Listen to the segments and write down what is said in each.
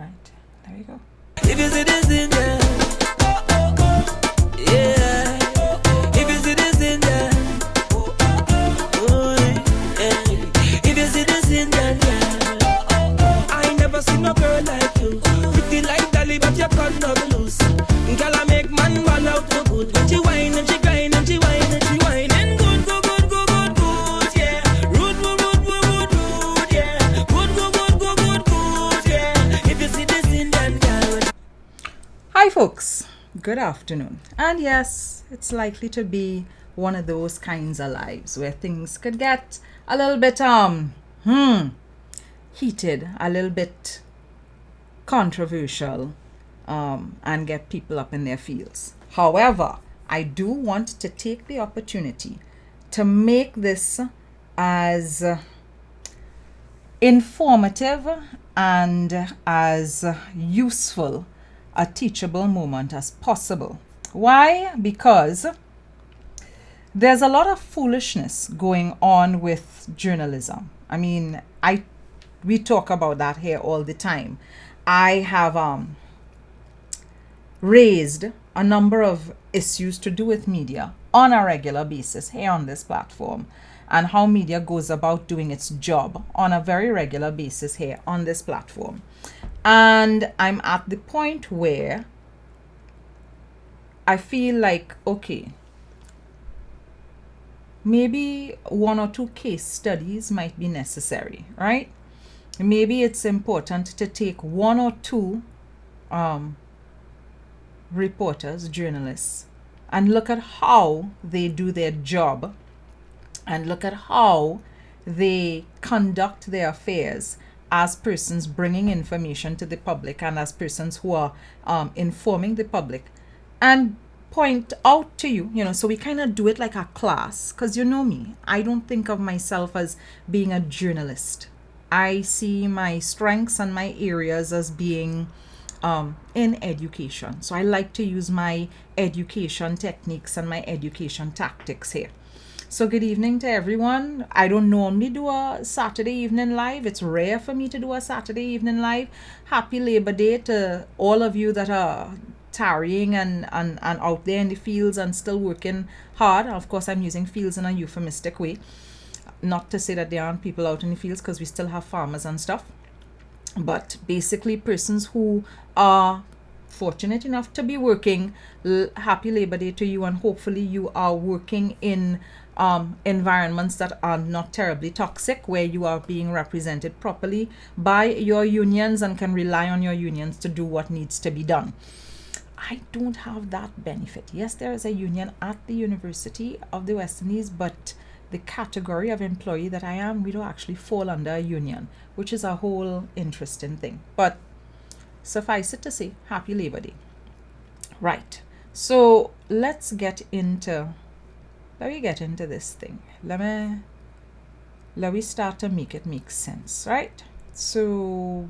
Right, there you go. If you see this in there, oh, oh, oh, yeah. If you see this in there, oh, oh, oh, yeah. If you see this in there, yeah. I ain't never seen no girl like you. Pretty like Dolly, but you can't up loose. Girl, I make man run out no good. When she whine and she grind and she whine and she whine and good, good, good, good, good, good, yeah. Rude, rude, rude, rude, rude, rude, yeah. Good, good, good, good, good, good, yeah. If you see this in there, girl. Hi folks, good afternoon. And yes, it's likely to be one of those kinds of lives where things could get a little bit heated, a little bit controversial, and get people up in their feels. However, I do want to take the opportunity to make this as informative and as useful a teachable moment as possible. Why? Because there's a lot of foolishness going on with journalism. I mean, we talk about that here all the time. I have raised a number of issues to do with media on a regular basis here on this platform, and how media goes about doing its job on a very regular basis here on this platform. And I'm at the point where I feel like, okay, maybe one or two case studies might be necessary, right? Maybe it's important to take one or two reporters, journalists, and look at how they do their job and look at how they conduct their affairs as persons bringing information to the public and as persons who are informing the public, and point out to you, so we kind of do it like a class, because you know me, I don't think of myself as being a journalist. I see my strengths and my areas as being in education. So I like to use my education techniques and my education tactics here. So good evening to everyone. I don't normally do a Saturday evening live. It's rare for me to do a Saturday evening live. Happy Labor Day to all of you that are tarrying and out there in the fields and still working hard. Of course, I'm using fields in a euphemistic way. Not to say that there aren't people out in the fields, because we still have farmers and stuff. But basically persons who are fortunate enough to be working, happy Labor Day to you, and hopefully you are working in environments that are not terribly toxic, where you are being represented properly by your unions and can rely on your unions to do what needs to be done. I don't have that benefit. Yes, there is a union at the University of the West Indies, but the category of employee that I am, we don't actually fall under a union, which is a whole interesting thing. But suffice it to say, happy Labor Day. Right. So let's get into this thing. Let me start to make it make sense, right? So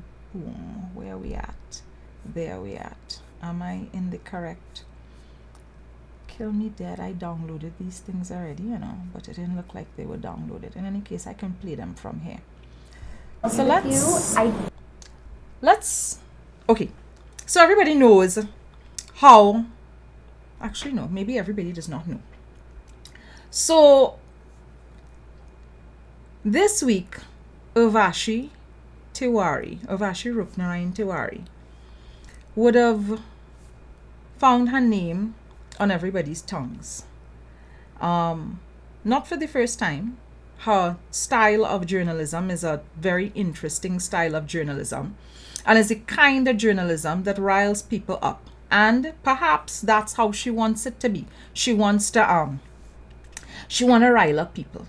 where are we at? There we at. Am I in the correct? Kill me dead. I downloaded these things already, but it didn't look like they were downloaded. In any case, I can play them from here. So let's okay. So everybody knows how, actually no, maybe everybody does not know. So this week, Urvashi Rupnarayan Tiwari would have found her name on everybody's tongues. Not for the first time. Her style of journalism is a very interesting style of journalism, and is the kind of journalism that riles people up, and perhaps that's how she wants it to be. She wants to rile up people,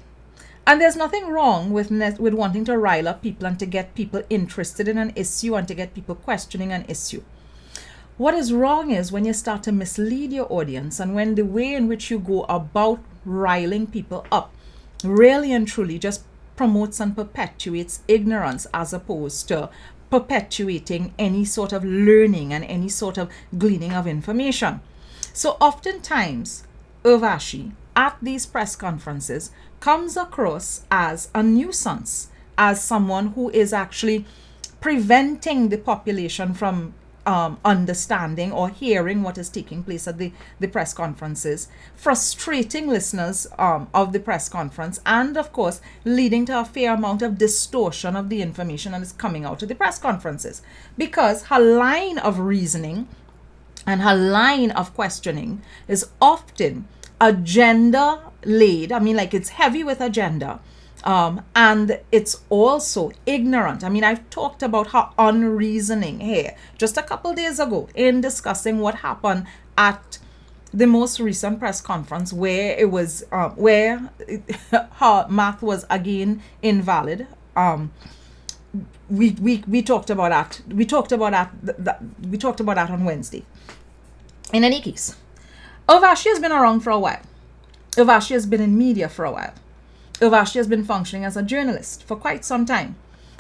and there's nothing wrong with wanting to rile up people and to get people interested in an issue and to get people questioning an issue. What is wrong is when you start to mislead your audience, and when the way in which you go about riling people up really and truly just promotes and perpetuates ignorance, as opposed to perpetuating any sort of learning and any sort of gleaning of information. So oftentimes, Urvashi at these press conferences comes across as a nuisance, as someone who is actually preventing the population from understanding or hearing what is taking place at the press conferences, frustrating listeners of the press conference, and of course leading to a fair amount of distortion of the information that is coming out of the press conferences, because her line of reasoning and her line of questioning is often agenda laid. I mean, like, it's heavy with agenda. And it's also ignorant. I mean, I've talked about her unreasoning here just a couple days ago in discussing what happened at the most recent press conference, where it was where her math was again invalid. We talked about that. We talked about that on Wednesday. In any case, Urvashi has been around for a while. Urvashi has been in media for a while. Urvashi has been functioning as a journalist for quite some time.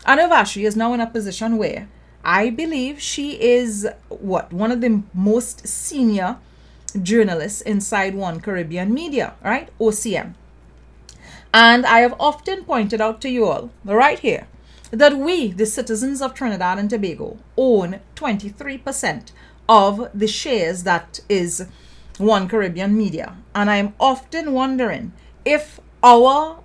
And Urvashi is now in a position where I believe she is one of the most senior journalists inside One Caribbean Media, right? OCM. And I have often pointed out to you all right here that we, the citizens of Trinidad and Tobago, own 23% of the shares that is One Caribbean Media. And I am often wondering if our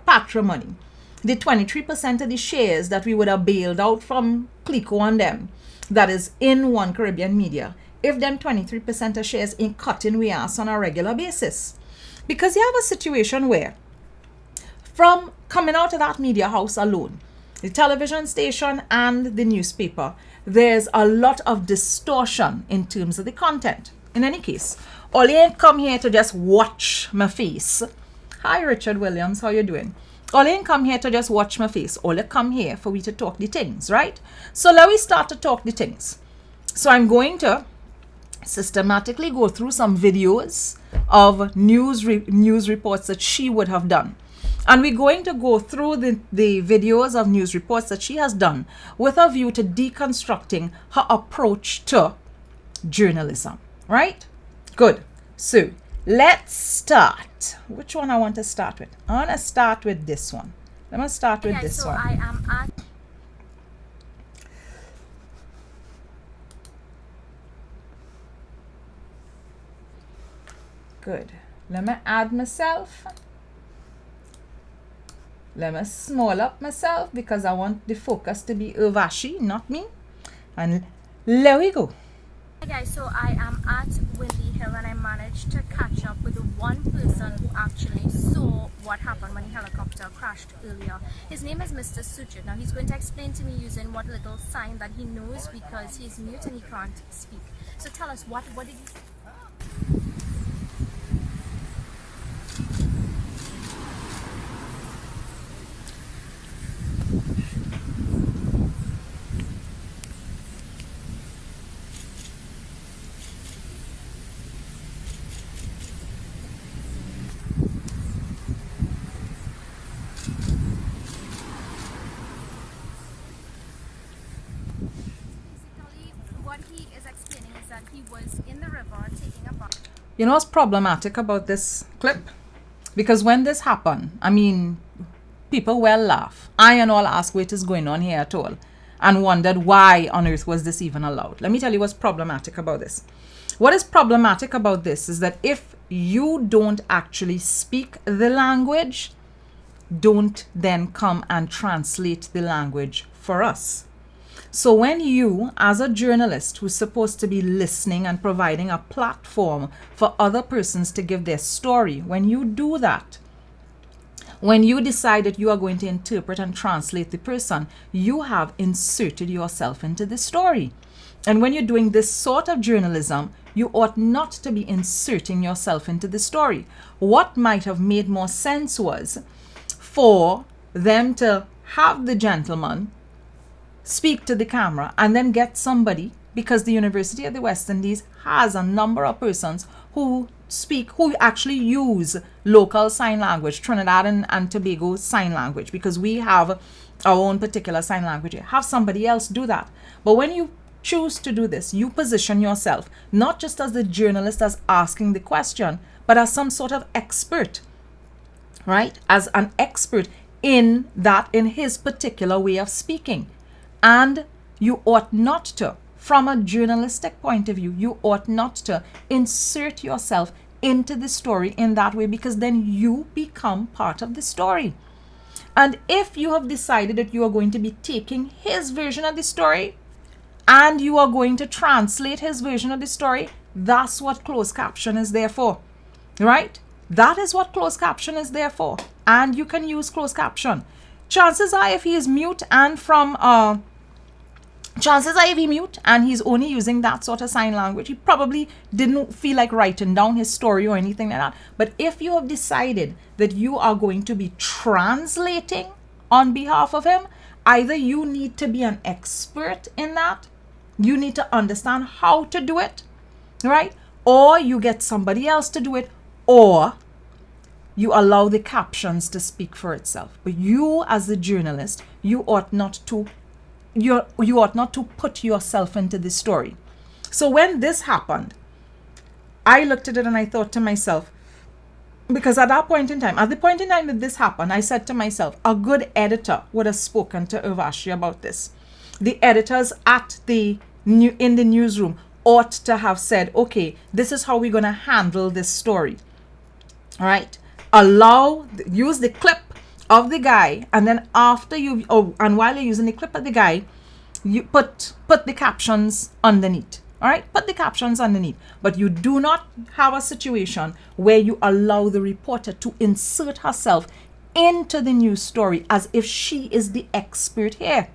patrimony, the 23% of the shares that we would have bailed out from Clico and them, that is in One Caribbean Media, if them 23% of shares ain't cutting we ass on a regular basis. Because you have a situation where, from coming out of that media house alone, the television station and the newspaper, there's a lot of distortion in terms of the content. In any case, all you ain't come here to just watch my face. Hi, Richard Williams, how you doing? All you ain't come here to just watch my face. All you come here for we to talk the things, right? So let me start to talk the things. So I'm going to systematically go through some videos of news reports that she would have done. And we're going to go through the videos of news reports that she has done with a view to deconstructing her approach to journalism, right? Good. So let's start. Which one I want to start with? I want to start with this one. Let me start with this one. I am at Good. Let me add myself. Let me small up myself because I want the focus to be Urvashi, not me. And there we go. Hi guys, so I am at Windy Hill and I managed to catch up with the one person who actually saw what happened when the helicopter crashed earlier. His name is Mr. Sujit. Now he's going to explain to me using what little sign that he knows because he's mute and he can't speak. So tell us, what did you... What he is explaining is that he was in the river taking a bath. You know what's problematic about this clip? Because when this happened, I mean, people well laugh. I and all ask what is going on here at all and wondered why on earth was this even allowed. Let me tell you what's problematic about this. What is problematic about this is that if you don't actually speak the language, don't then come and translate the language for us. So when you, as a journalist who's supposed to be listening and providing a platform for other persons to give their story, when you do that, when you decide that you are going to interpret and translate the person, you have inserted yourself into the story. And when you're doing this sort of journalism, you ought not to be inserting yourself into the story. What might have made more sense was for them to have the gentleman speak to the camera and then get somebody, because the University of the West Indies has a number of persons who actually use local sign language, Trinidad and Tobago sign language, because we have our own particular sign language. Have somebody else do that. But when you choose to do this, you position yourself not just as the journalist as asking the question, but as some sort of expert, right? As an expert in his particular way of speaking. And you ought not to, from a journalistic point of view, you ought not to insert yourself into the story in that way, because then you become part of the story. And if you have decided that you are going to be taking his version of the story and you are going to translate his version of the story, that's what closed caption is there for, right? That is what closed caption is there for. And you can use closed caption. Chances are, if he is mute and chances are if he mute and he's only using that sort of sign language, he probably didn't feel like writing down his story or anything like that. But if you have decided that you are going to be translating on behalf of him, either you need to be an expert in that, you need to understand how to do it, right? Or you get somebody else to do it, or you allow the captions to speak for itself. But you, as a journalist, you ought not to put yourself into the story. So when this happened, I looked at it and I thought to myself, because at the point in time that this happened, I said to myself, a good editor would have spoken to Urvashi about this. The editors in the newsroom ought to have said, okay, this is how we're going to handle this story. All right? Use the clip of the guy, and then after and while you're using the clip of the guy, you put the captions underneath. All right, put the captions underneath. But you do not have a situation where you allow the reporter to insert herself into the news story as if she is the expert here.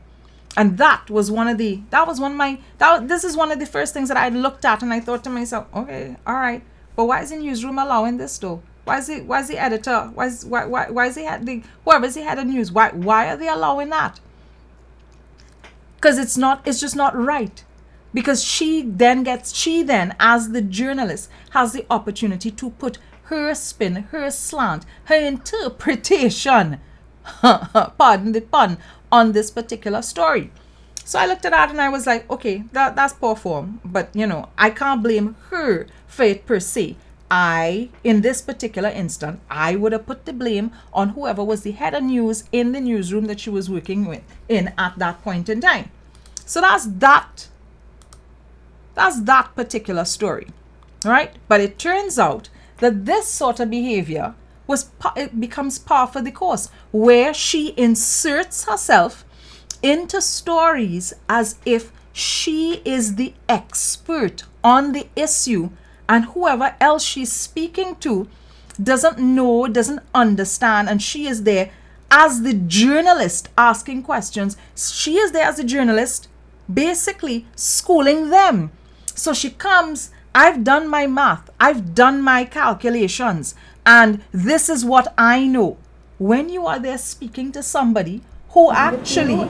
And this is one of the first things that I looked at, and I thought to myself, okay, all right, but why is the newsroom allowing this though? Why is the editor? Why is whoever's the head of news? Why are they allowing that? Because it's just not right. Because she then, as the journalist, has the opportunity to put her spin, her slant, her interpretation, pardon the pun, on this particular story. So I looked at that and I was like, okay, that's poor form. But, I can't blame her for it per se. In this particular instance, I would have put the blame on whoever was the head of news in the newsroom that she was working in at that point in time. So that's that particular story, right? But it turns out that this sort of behavior it becomes par for the course, where she inserts herself into stories as if she is the expert on the issue, and whoever else she's speaking to doesn't know, doesn't understand, and she is there as the journalist asking questions. She is there as a journalist, basically schooling them. So she comes, I've done my math, I've done my calculations, and this is what I know. When you are there speaking to somebody who actually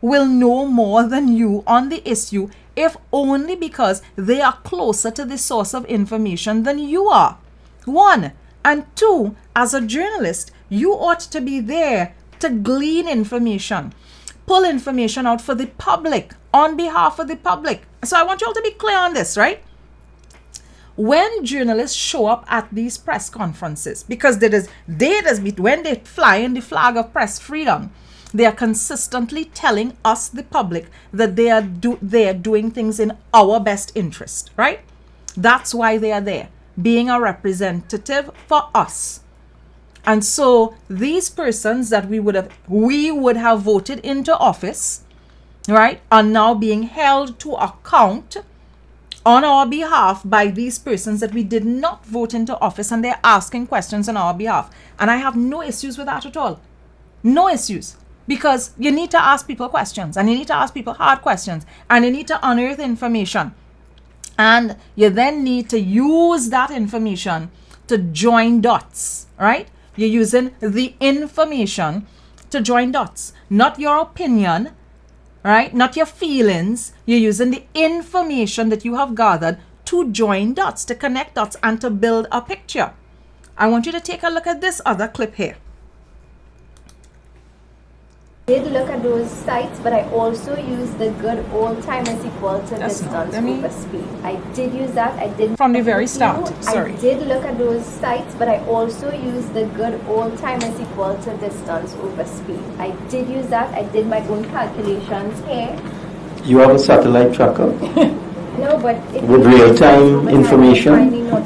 will know more than you on the issue, if only because they are closer to the source of information than you are. One. And two, as a journalist, you ought to be there to glean information, pull information out for the public, on behalf of the public. So I want you all to be clear on this, right? When journalists show up at these press conferences, because when they fly in the flag of press freedom, they are consistently telling us, the public, that they are doing things in our best interest, right? That's why they are there, being a representative for us. And so these persons that we would have voted into office, right, are now being held to account on our behalf by these persons that we did not vote into office, and they're asking questions on our behalf. And I have no issues with that at all. No issues. Because you need to ask people questions, and you need to ask people hard questions, and you need to unearth information. And you then need to use that information to join dots, right? You're using the information to join dots, not your opinion, right? Not your feelings. You're using the information that you have gathered to join dots, to connect dots, and to build a picture. I want you to take a look at this other clip here. Did look at those sites, but I also used the good old time is equal to That's not- distance let me- over speed. I did use that. I did From the very start, sorry. I did look at those sites, but I also used the good old time is equal to distance over speed. I did use that. I did my own calculations here. You have a satellite tracker No, but with real-time information.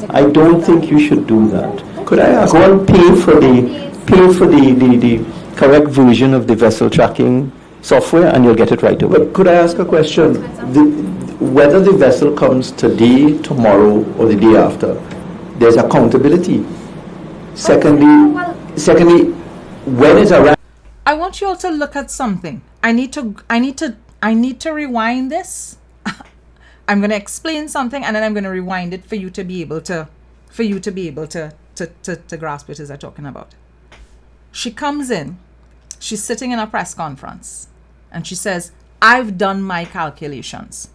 I don't think you should do that. Could I ask? Go and pay for the correct version of the vessel tracking software, and you'll get it right away. But could I ask a question? Whether the vessel comes today, tomorrow, or the day after, there's accountability. Secondly, when it arrives. I want you all to look at something. I need to rewind this. I'm going to explain something, and then I'm going to rewind it for you to be able to grasp what it is I'm talking about. She comes in, she's sitting in a press conference, and she says, I've done my calculations.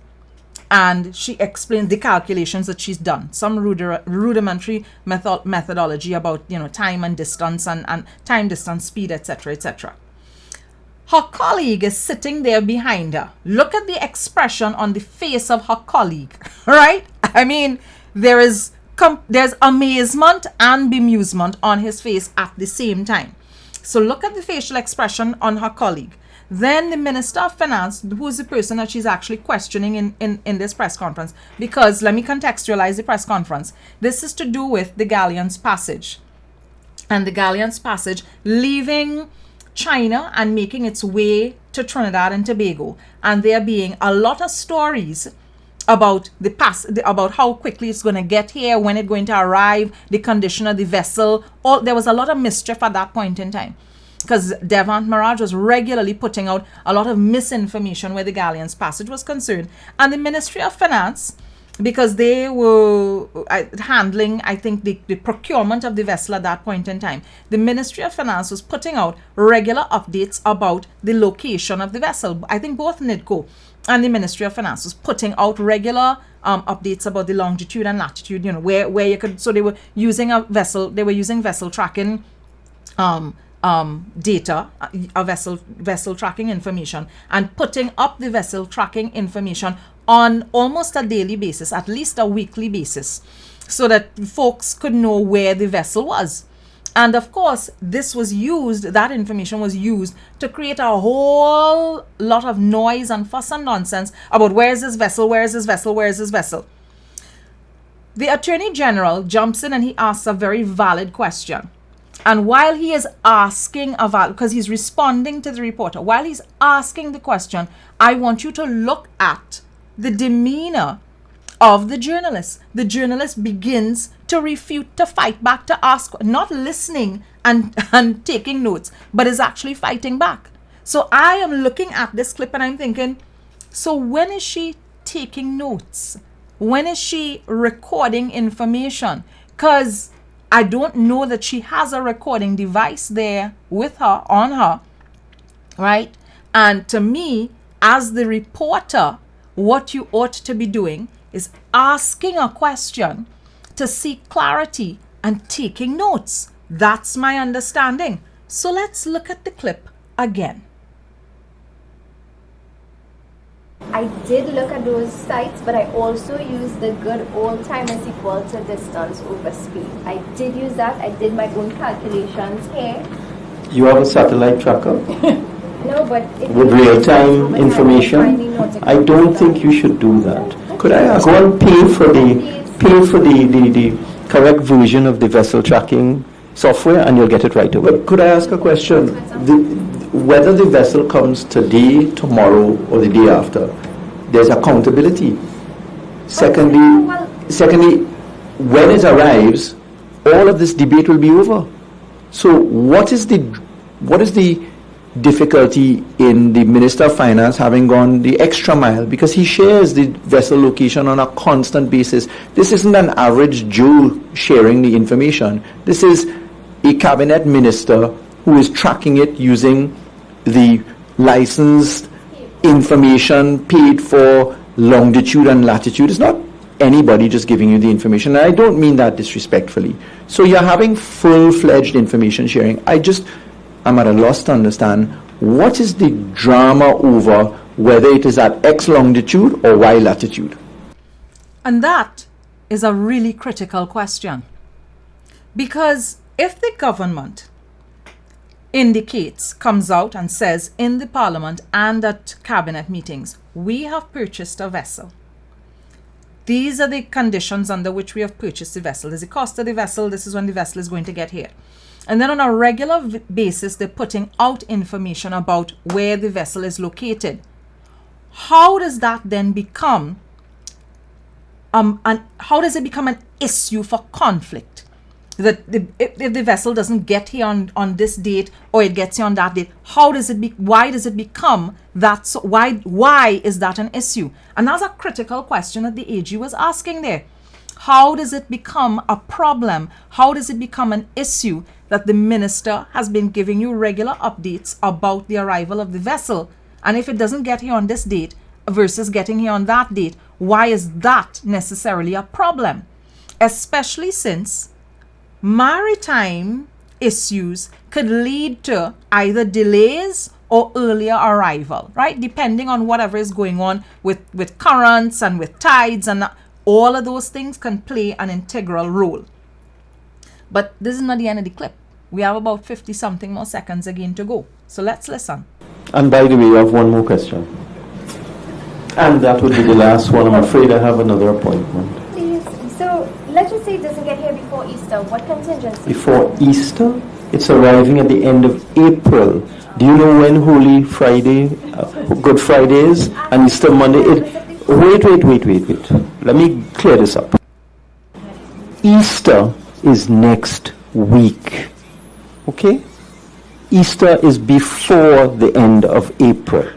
And she explains the calculations that she's done, some rudimentary methodology about, time and distance and time, distance, speed, etc., etc. Her colleague is sitting there behind her. Look at the expression on the face of her colleague, right? I mean, there's amazement and bemusement on his face at the same time. So look at the facial expression on her colleague. Then the Minister of Finance, who is the person that she's actually questioning in this press conference, because let me contextualize the press conference. This is to do with the Galleon's Passage. And the Galleon's Passage leaving China and making its way to Trinidad and Tobago. And there being a lot of stories about about how quickly it's going to get here, when it's going to arrive, the condition of the vessel. There was a lot of mischief at that point in time, because Devant Mirage was regularly putting out a lot of misinformation where the Galleon's Passage was concerned. And the Ministry of Finance, because they were handling, I think, the procurement of the vessel at that point in time, the Ministry of Finance was putting out regular updates about the location of the vessel. I think both NIDCO and the Ministry of Finance was putting out regular updates about the longitude and latitude, where you could. So they were using vessel tracking data, a vessel tracking information, and putting up the vessel tracking information on almost a daily basis, at least a weekly basis, so that folks could know where the vessel was. And of course, that information was used to create a whole lot of noise and fuss and nonsense about where is this vessel. The Attorney General jumps in and he asks a very valid question. And while he is asking because he's responding to the reporter, while he's asking the question, I want you to look at the demeanor of the journalist. The journalist begins to refute, to fight back, to ask, not listening and taking notes, but is actually fighting back. So I am looking at this clip and I'm thinking, so when is she taking notes? When is she recording information? Because I don't know that she has a recording device there with her, on her, right? And to me, as the reporter, what you ought to be doing is asking a question to seek clarity and taking notes. That's my understanding. So let's look at the clip again. I did look at those sites, but I also used the good old time is equal to distance over speed. I did use that. I did my own calculations here. You have a satellite tracker No, but with real-time information. I don't think you should do that. Could I ask? Go and pay for the correct version of the vessel tracking software, and you'll get it right away. But could I ask a question? Whether the vessel comes today, tomorrow, or the day after, there's accountability. Secondly, when it arrives, all of this debate will be over. So what is the difficulty in the Minister of Finance having gone the extra mile, because he shares the vessel location on a constant basis? This isn't an average Joe sharing the information. This is a cabinet minister who is tracking it using the licensed information paid for longitude and latitude. It's not anybody just giving you the information, and I don't mean that disrespectfully. So you're having full-fledged information sharing. I'm at a loss to understand What is the drama over whether it is at X longitude or Y latitude? And that is a really critical question. Because if the government comes out and says in the parliament and at cabinet meetings, we have purchased a vessel. These are the conditions under which we have purchased the vessel. There's the cost of the vessel. This is when the vessel is going to get here. And then on a regular basis, they're putting out information about where the vessel is located. How does that then become how does it become an issue for conflict? That if the vessel doesn't get here on this date, or it gets here on that date, why does it become that? So why is that an issue? And that's a critical question that the AG was asking there. How does it become a problem? How does it become an issue that the minister has been giving you regular updates about the arrival of the vessel? And if it doesn't get here on this date versus getting here on that date, why is that necessarily a problem? Especially since maritime issues could lead to either delays or earlier arrival, right? Depending on whatever is going on with currents and with tides, and all of those things can play an integral role. But this is not the end of the clip. We have about 50 something more seconds again to go. So let's listen. And by the way, you have one more question. And that would be the last one. I'm afraid I have another appointment. Please. So let's just say it doesn't get here before Easter. What contingency? Before Easter? It's arriving at the end of April. Do you know when Holy Friday, Good Friday is? And Easter Monday? Wait. Let me clear this up. Easter is next week. Okay? Easter is before the end of April.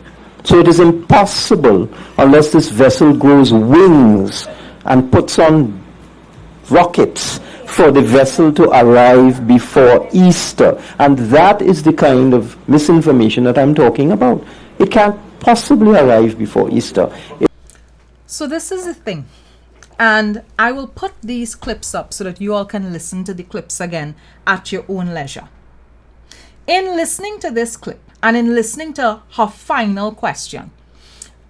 So it is impossible, unless this vessel grows wings and puts on rockets, for the vessel to arrive before Easter. And that is the kind of misinformation that I'm talking about. It can't possibly arrive before Easter. So this is the thing. And I will put these clips up so that you all can listen to the clips again at your own leisure. In listening to this clip and in listening to her final question,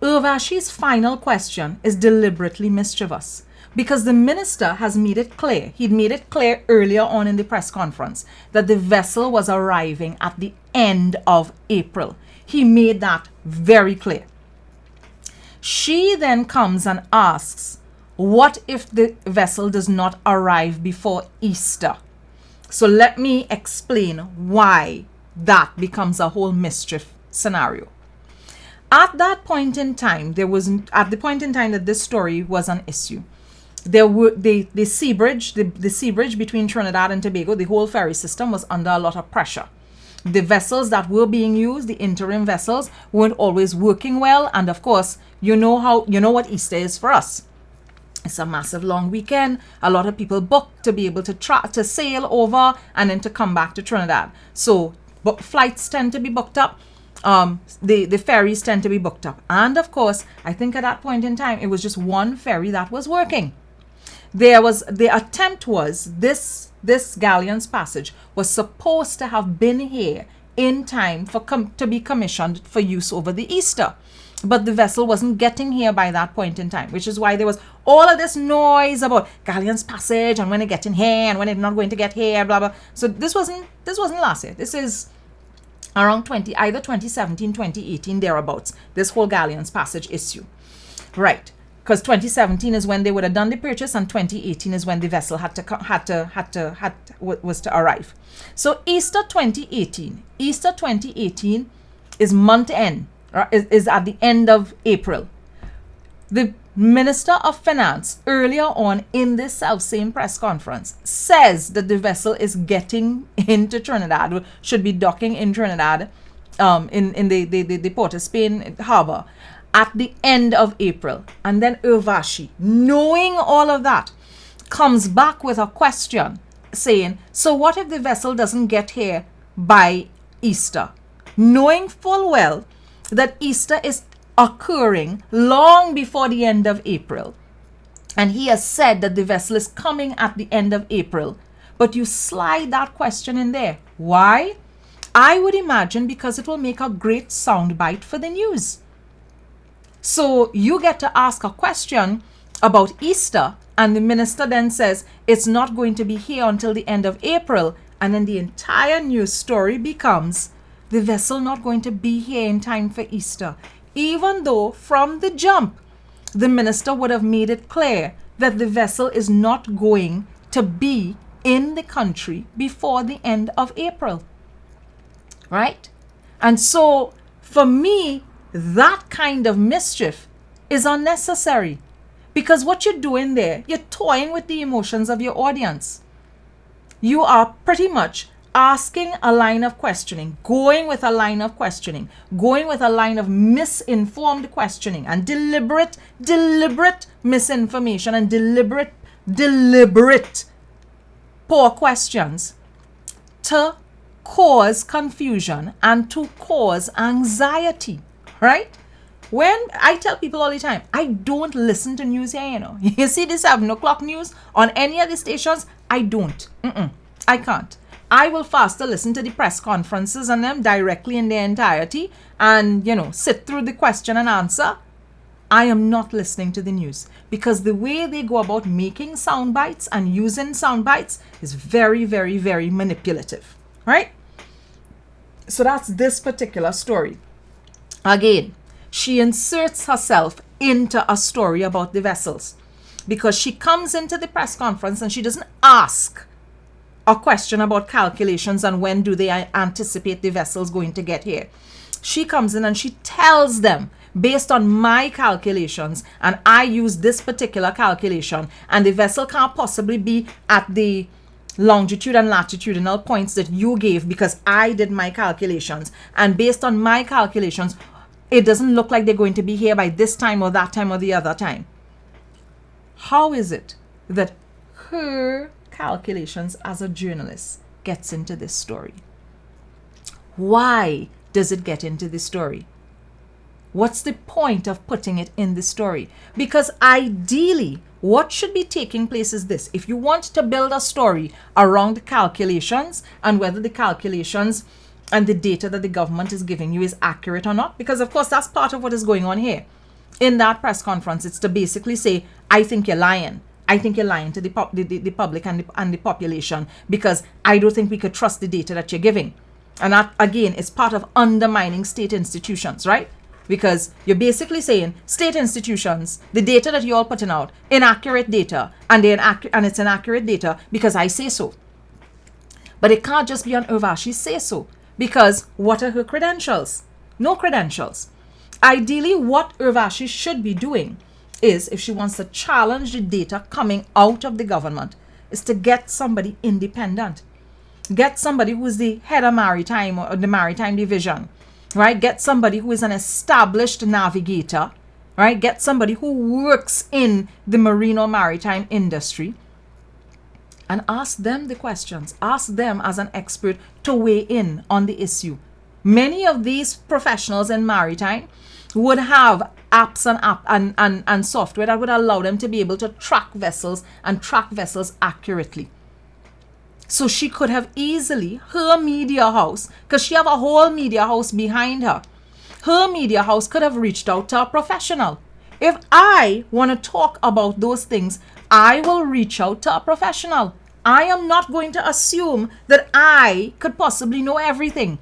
Urvashi's final question is deliberately mischievous, because the minister has made it clear, he'd made it clear earlier on in the press conference, that the vessel was arriving at the end of April. He made that very clear. She then comes and asks, what if the vessel does not arrive before Easter? So let me explain why that becomes a whole mischief scenario. At that point in time, at the point in time that this story was an issue, there were the sea bridge between Trinidad and Tobago, the whole ferry system was under a lot of pressure. The vessels that were being used, the interim vessels, weren't always working well, and of course, you know what Easter is for us. It's a massive long weekend. A lot of people book to be able to sail over and then to come back to Trinidad. So flights tend to be booked up. The ferries tend to be booked up. And of course, I think at that point in time, it was just one ferry that was working. The attempt was this galleon's passage was supposed to have been here in time to be commissioned for use over the Easter. But the vessel wasn't getting here by that point in time, which is why there was all of this noise about galleon's passage and when it gets in here and when it's not going to get here, blah blah. So this wasn't last year. This is around either 2017, 2018, thereabouts. This whole galleon's passage issue, right? Because 2017 is when they would have done the purchase, and 2018 is when the vessel was to arrive. So Easter 2018 is month end. Is at the end of April. The Minister of Finance earlier on in this self-same press conference says that the vessel is getting into Trinidad, should be docking in Trinidad, in the Port of Spain harbor at the end of April. And then Urvashi, knowing all of that, comes back with a question saying, so what if the vessel doesn't get here by Easter? Knowing full well that Easter is occurring long before the end of April. And he has said that the vessel is coming at the end of April. But you slide that question in there. Why? I would imagine because it will make a great soundbite for the news. So you get to ask a question about Easter, and the minister then says it's not going to be here until the end of April, and then the entire news story becomes the vessel not going to be here in time for Easter, even though from the jump the minister would have made it clear that the vessel is not going to be in the country before the end of April. Right? And so for me, that kind of mischief is unnecessary, because what you're doing there, you're toying with the emotions of your audience. You are pretty much asking a line of questioning, going with a line of questioning, going with a line of misinformed questioning and deliberate misinformation and deliberate poor questions to cause confusion and to cause anxiety, right? When I tell people all the time, I don't listen to news here, you know. You see this 7 o'clock news on any of the stations? I don't. I can't. I will faster listen to the press conferences and them directly in their entirety and, you know, sit through the question and answer. I am not listening to the news, because the way they go about making sound bites and using sound bites is very, very, very manipulative, right? So that's this particular story. Again, she inserts herself into a story about the vessels, because she comes into the press conference and she doesn't ask a question about calculations and when do they anticipate the vessels going to get here. She comes in and she tells them, based on my calculations, and I use this particular calculation, and the vessel can't possibly be at the longitude and latitudinal points that you gave because I did my calculations, and based on my calculations, it doesn't look like they're going to be here by this time or that time or the other time. How is it that her calculations as a journalist gets into this story? Why does it get into the story? What's the point of putting it in the story? Because ideally, what should be taking place is this. If you want to build a story around calculations and whether the calculations and the data that the government is giving you is accurate or not, because of course that's part of what is going on here. In that press conference, it's to basically say, I think you're lying. I think you're lying to the public and the population, because I don't think we could trust the data that you're giving. And that, again, is part of undermining state institutions, right? Because you're basically saying state institutions, the data that you're all putting out, inaccurate data, and it's inaccurate data because I say so. But it can't just be on Urvashi's say so, because what are her credentials? No credentials. Ideally, what Urvashi should be doing is, if she wants to challenge the data coming out of the government, is to get somebody independent. Get somebody who is the head of maritime or the maritime division, right? Get somebody who is an established navigator, right? Get somebody who works in the marine or maritime industry, and ask them the questions. Ask them as an expert to weigh in on the issue. Many of these professionals in maritime would have apps and software that would allow them to be able to track vessels and track vessels accurately. So she could have easily, her media house, because she have a whole media house behind her, her media house could have reached out to a professional. If I want to talk about those things, I will reach out to a professional. I am not going to assume that I could possibly know everything.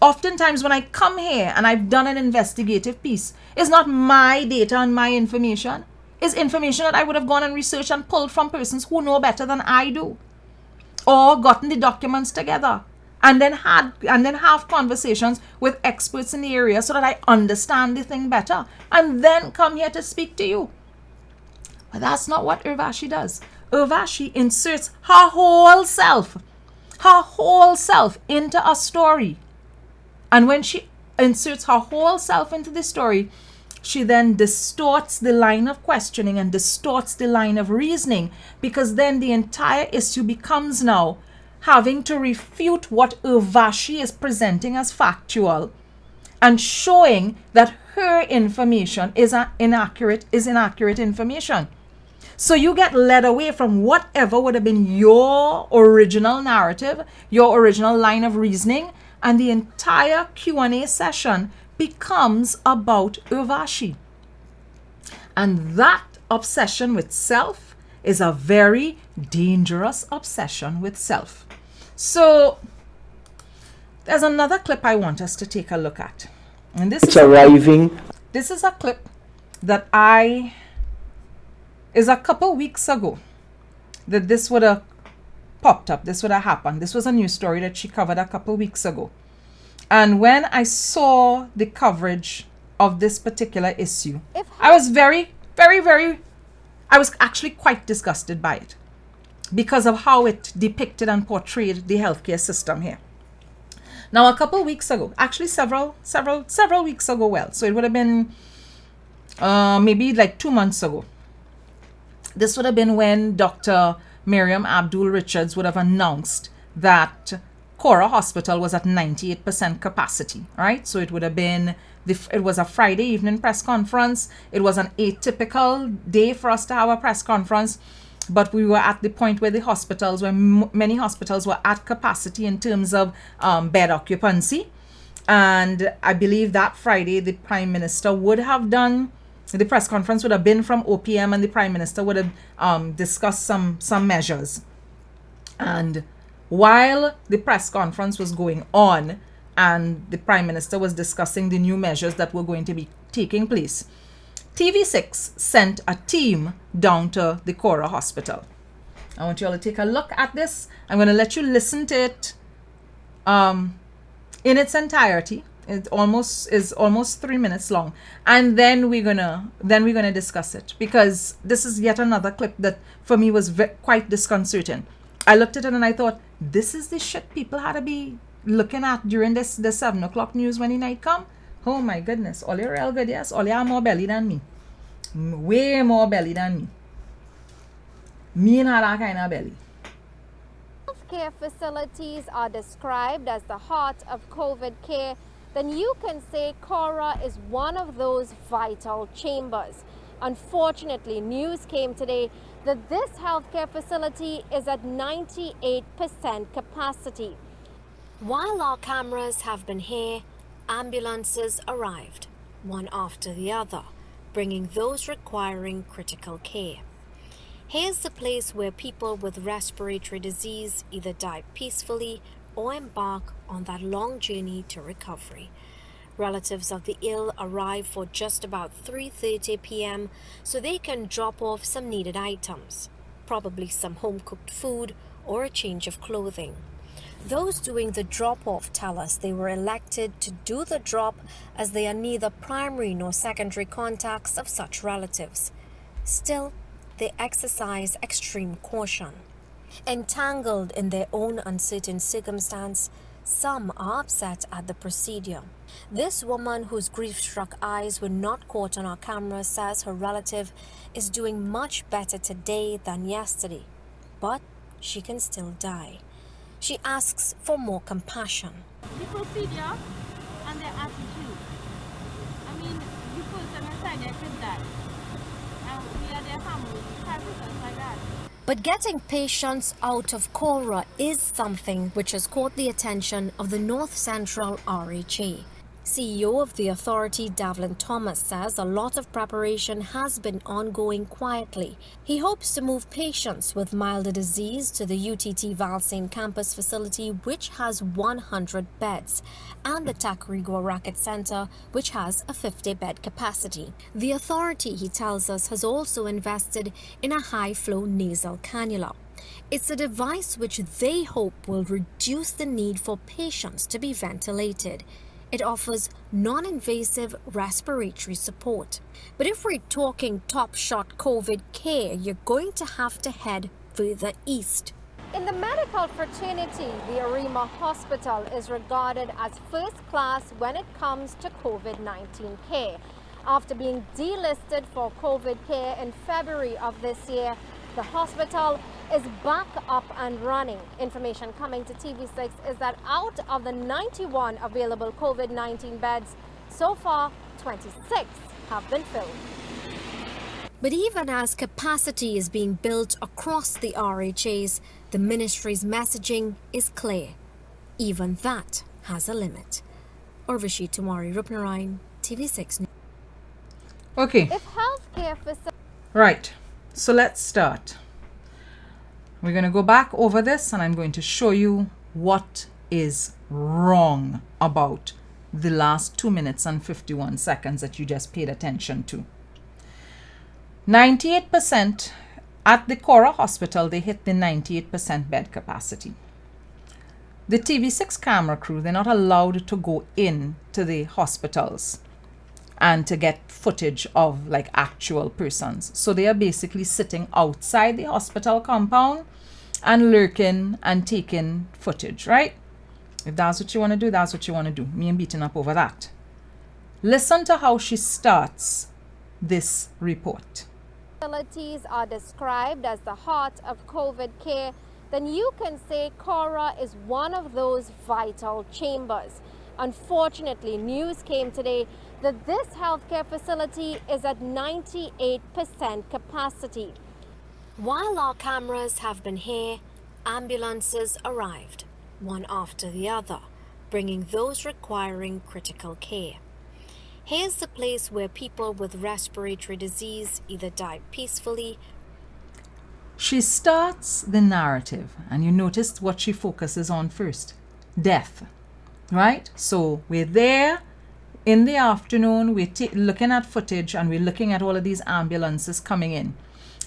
Oftentimes when I come here and I've done an investigative piece, it's not my data and my information. It's information that I would have gone and researched and pulled from persons who know better than I do, or gotten the documents together and then have conversations with experts in the area so that I understand the thing better, and then come here to speak to you. But that's not what Urvashi does. Urvashi inserts her whole self into a story. And when she inserts her whole self into the story, she then distorts the line of questioning and distorts the line of reasoning, because then the entire issue becomes now having to refute what Urvashi is presenting as factual and showing that her information is inaccurate information. So you get led away from whatever would have been your original narrative, your original line of reasoning, and the entire Q&A session becomes about Urvashi. And that obsession with self is a very dangerous obsession with self. So there's another clip I want us to take a look at. And this It's arriving. this is a clip that is a couple weeks ago that this would have popped up. This would have happened. This was a news story that she covered a couple weeks ago. And when I saw the coverage of this particular issue, I was very, very, very, I was actually quite disgusted by it because of how it depicted and portrayed the healthcare system here. Now, a couple weeks ago, actually several weeks ago, well, so it would have been maybe like 2 months ago. This would have been when Dr. Miriam Abdul-Richards would have announced that Cora Hospital was at 98% capacity, right? So it would have been, it was a Friday evening press conference. It was an atypical day for us to have a press conference, but we were at the point where the hospitals, where many hospitals were at capacity in terms of bed occupancy. And I believe that Friday, the Prime Minister would have done, the press conference would have been from OPM, and the Prime Minister would have discussed some measures. And while the press conference was going on and the Prime Minister was discussing the new measures that were going to be taking place, TV6 sent a team down to the Cora Hospital. I want you all to take a look at this. I'm going to let you listen to it in its entirety. It is almost 3 minutes long, and then we're gonna discuss it, because this is yet another clip that for me was quite disconcerting. I looked at it and I thought, this is the shit people had to be looking at during the 7 o'clock news when the night come. Oh my goodness, all you're real good, yes, all you have more belly than me, way more belly than me. Me and that kind of belly. Healthcare facilities are described as the heart of COVID care, then you can say Cora is one of those vital chambers. Unfortunately, news came today that this healthcare facility is at 98% capacity. While our cameras have been here, ambulances arrived, one after the other, bringing those requiring critical care. Here's the place where people with respiratory disease either die peacefully or embark on that long journey to recovery. Relatives of the ill arrive for just about 3:30 p.m. so they can drop off some needed items, probably some home-cooked food or a change of clothing. Those doing the drop-off tell us they were elected to do the drop as they are neither primary nor secondary contacts of such relatives. Still, they exercise extreme caution. Entangled in their own uncertain circumstance, some are upset at the procedure. This woman, whose grief-struck eyes were not caught on our camera, says her relative is doing much better today than yesterday, but she can still die. She asks for more compassion. The procedure and their attitude. I mean, you put them aside, they could die. And we are their family, everything like that. But getting patients out of Cora is something which has caught the attention of the North Central RHA. CEO of the authority, Davlin Thomas, says a lot of preparation has been ongoing quietly. He hopes to move patients with milder disease to the UTT Valsain campus facility, which has 100 beds, and the Tacarigua Racket Center, which has a 50-bed capacity. The authority, he tells us, has also invested in a high-flow nasal cannula. It's a device which they hope will reduce the need for patients to be ventilated. It offers non-invasive respiratory support. But if we're talking top-shot COVID care, you're going to have to head further east. In the medical fraternity, the Arima Hospital is regarded as first class when it comes to COVID-19 care. After being delisted for COVID care in February of this year, the hospital is back up and running. Information coming to TV6 is that out of the 91 available COVID-19 beds, so far 26 have been filled. But even as capacity is being built across the RHAs, the ministry's messaging is clear. Even that has a limit. Urvashi Tumari Rupnarayan, TV6 News. Okay, If healthcare facilities right. So let's start. We're going to go back over this and I'm going to show you what is wrong about the last 2 minutes and 51 seconds that you just paid attention to. 98% at the Cora Hospital, they hit the 98% bed capacity. The TV6 camera crew, they're not allowed to go in to the hospitals and to get footage of like actual persons. So they are basically sitting outside the hospital compound and lurking and taking footage, right? If that's what you want to do, that's what you want to do. Me and beating up over that. Listen to how she starts this report. are described as the heart of COVID care, then you can say Cora is one of those vital chambers. Unfortunately, news came today that this healthcare facility is at 98% capacity. While our cameras have been here, ambulances arrived, one after the other, bringing those requiring critical care. Here's the place where people with respiratory disease either died peacefully. She starts the narrative, and you notice what she focuses on first: death, right? So we're there in the afternoon, we're looking at footage, and we're looking at all of these ambulances coming in.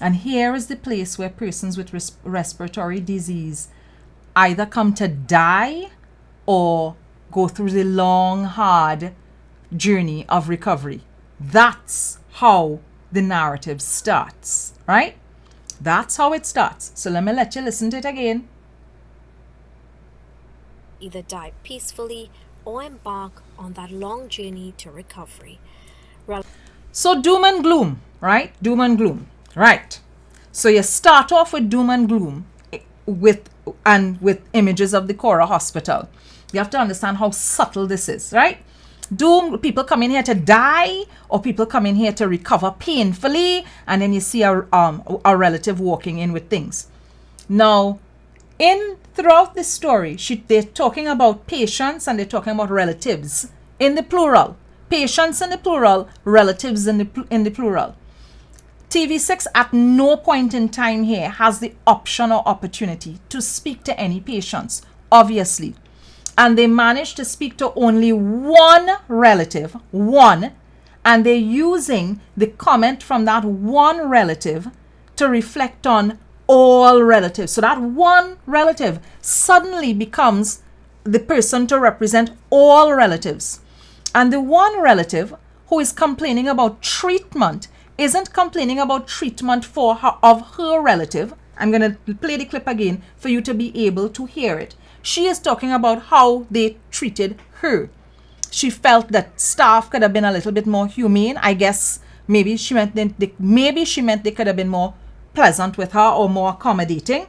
And here is the place where persons with respiratory disease either come to die or go through the long, hard journey of recovery. That's how the narrative starts, right? That's how it starts. So let me let you listen to it again. Either die peacefully or embark on that long journey to recovery. So doom and gloom, right? Doom and gloom, right? So you start off with doom and gloom with images of the Cora Hospital. You have to understand how subtle this is, right? Doom, people come in here to die, or people come in here to recover painfully, and then you see a relative walking in with things. Now, throughout the story, they're talking about patients and they're talking about relatives in the plural. Patients in the plural, relatives in the plural. TV6 at no point in time here has the option or opportunity to speak to any patients, obviously. And they managed to speak to only one relative, and they're using the comment from that one relative to reflect on all relatives. So that one relative suddenly becomes the person to represent all relatives. And the one relative who is complaining about treatment isn't complaining about treatment of her relative. I'm going to play the clip again for you to be able to hear it. She is talking about how they treated her. She felt that staff could have been a little bit more humane. I guess maybe she meant they could have been more pleasant with her or more accommodating.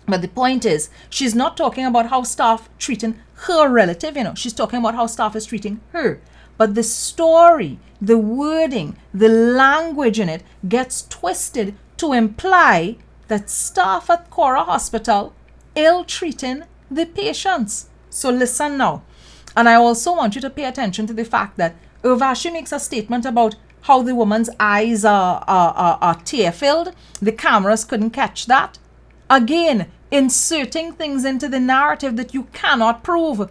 But the point is, she's not talking about how staff treating her relative, she's talking about how staff is treating her. But the story, the wording, the language in it gets twisted to imply that staff at Cora Hospital ill-treating the patients. So listen now. And I also want you to pay attention to the fact that Urvashi makes a statement about how the woman's eyes are tear-filled. The cameras couldn't catch that. Again, inserting things into the narrative that you cannot prove,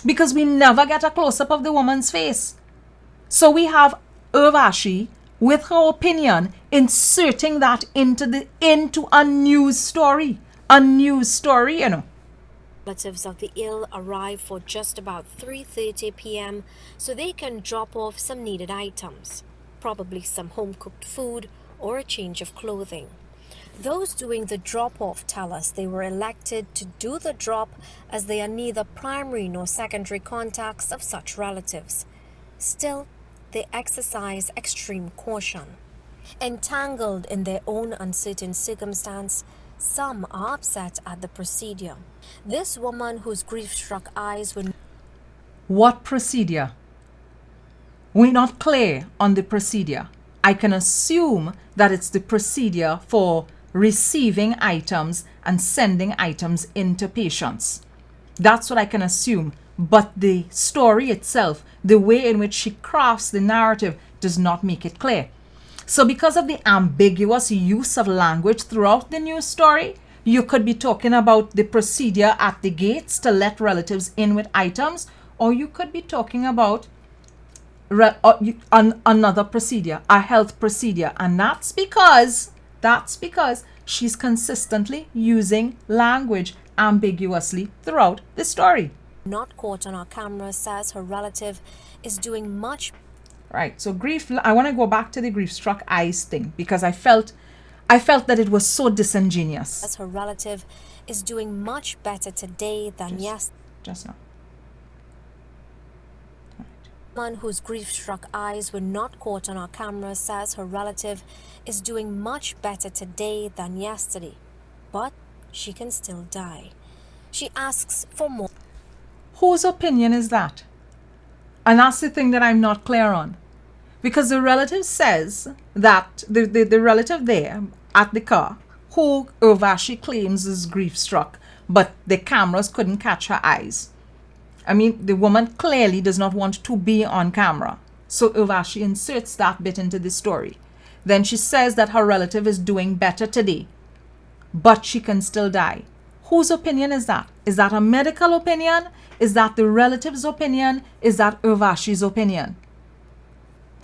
because we never get a close-up of the woman's face. So we have Urvashi, with her opinion, inserting that into a news story. A news story, Relatives of the ill arrive for just about 3:30 p.m. so they can drop off some needed items, probably some home-cooked food or a change of clothing. Those doing the drop-off tell us they were elected to do the drop as they are neither primary nor secondary contacts of such relatives. Still, they exercise extreme caution. Entangled in their own uncertain circumstance, some are upset at the procedure. This woman whose grief-struck eyes were... What procedure? We're not clear on the procedure. I can assume that it's the procedure for receiving items and sending items into patients. That's what I can assume. but the story itself, the way in which she crafts the narrative, does not make it clear. So because of the ambiguous use of language throughout the news story, you could be talking about the procedure at the gates to let relatives in with items, or you could be talking about another procedure, a health procedure. And that's because she's consistently using language ambiguously throughout the story. Not caught on our camera, says her relative is doing much. Right. So I want to go back to the grief-struck eyes thing because I felt that it was so disingenuous. As her relative is doing much better today than yesterday. Just now. Someone whose grief-struck eyes were not caught on our camera says her relative is doing much better today than yesterday, but she can still die. She asks for more. Whose opinion is that? And that's the thing that I'm not clear on. Because the relative says that the relative there at the car, who Urvashi claims is grief-struck, but the cameras couldn't catch her eyes. I mean, the woman clearly does not want to be on camera. So Urvashi inserts that bit into the story. Then she says that her relative is doing better today, but she can still die. Whose opinion is that? Is that a medical opinion? Is that the relative's opinion? Is that Urvashi's opinion?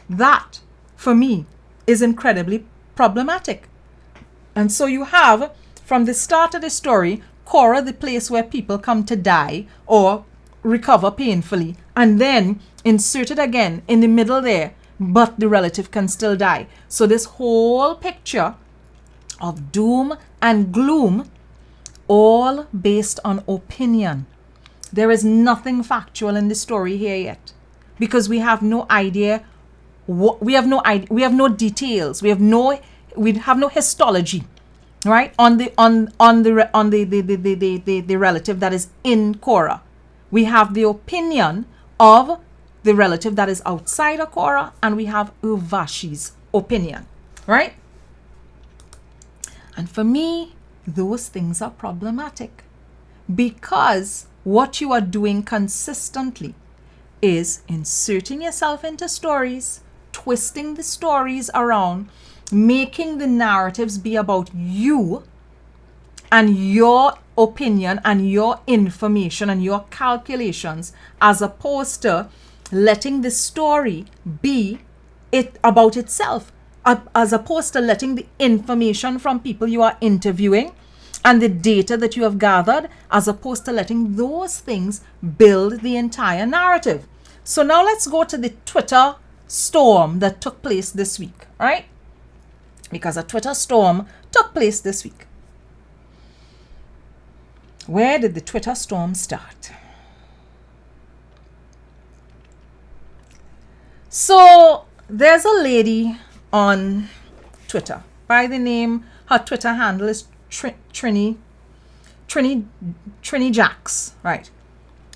That, for me, is incredibly problematic. And so you have, from the start of the story, Cora, the place where people come to die or recover painfully, and then inserted again in the middle there, but the relative can still die. So this whole picture of doom and gloom, all based on opinion. There is nothing factual in the story here yet, because we have no idea. We have no idea. We have no details. We have no histology, right? On the relative that is in Cora. We have the opinion of the relative that is outside of Cora, and we have Urvashi's opinion, right? And for me, those things are problematic, because what you are doing consistently is inserting yourself into stories, twisting the stories around, making the narratives be about you and your opinion and your information and your calculations, as opposed to letting the story be it about itself, as opposed to letting the information from people you are interviewing and the data that you have gathered, as opposed to letting those things build the entire narrative. So now let's go to the Twitter storm that took place this week, right? Because a Twitter storm took place this week. Where did the Twitter storm start? So there's a lady on Twitter by the name, her Twitter handle is Trini Jacks, right?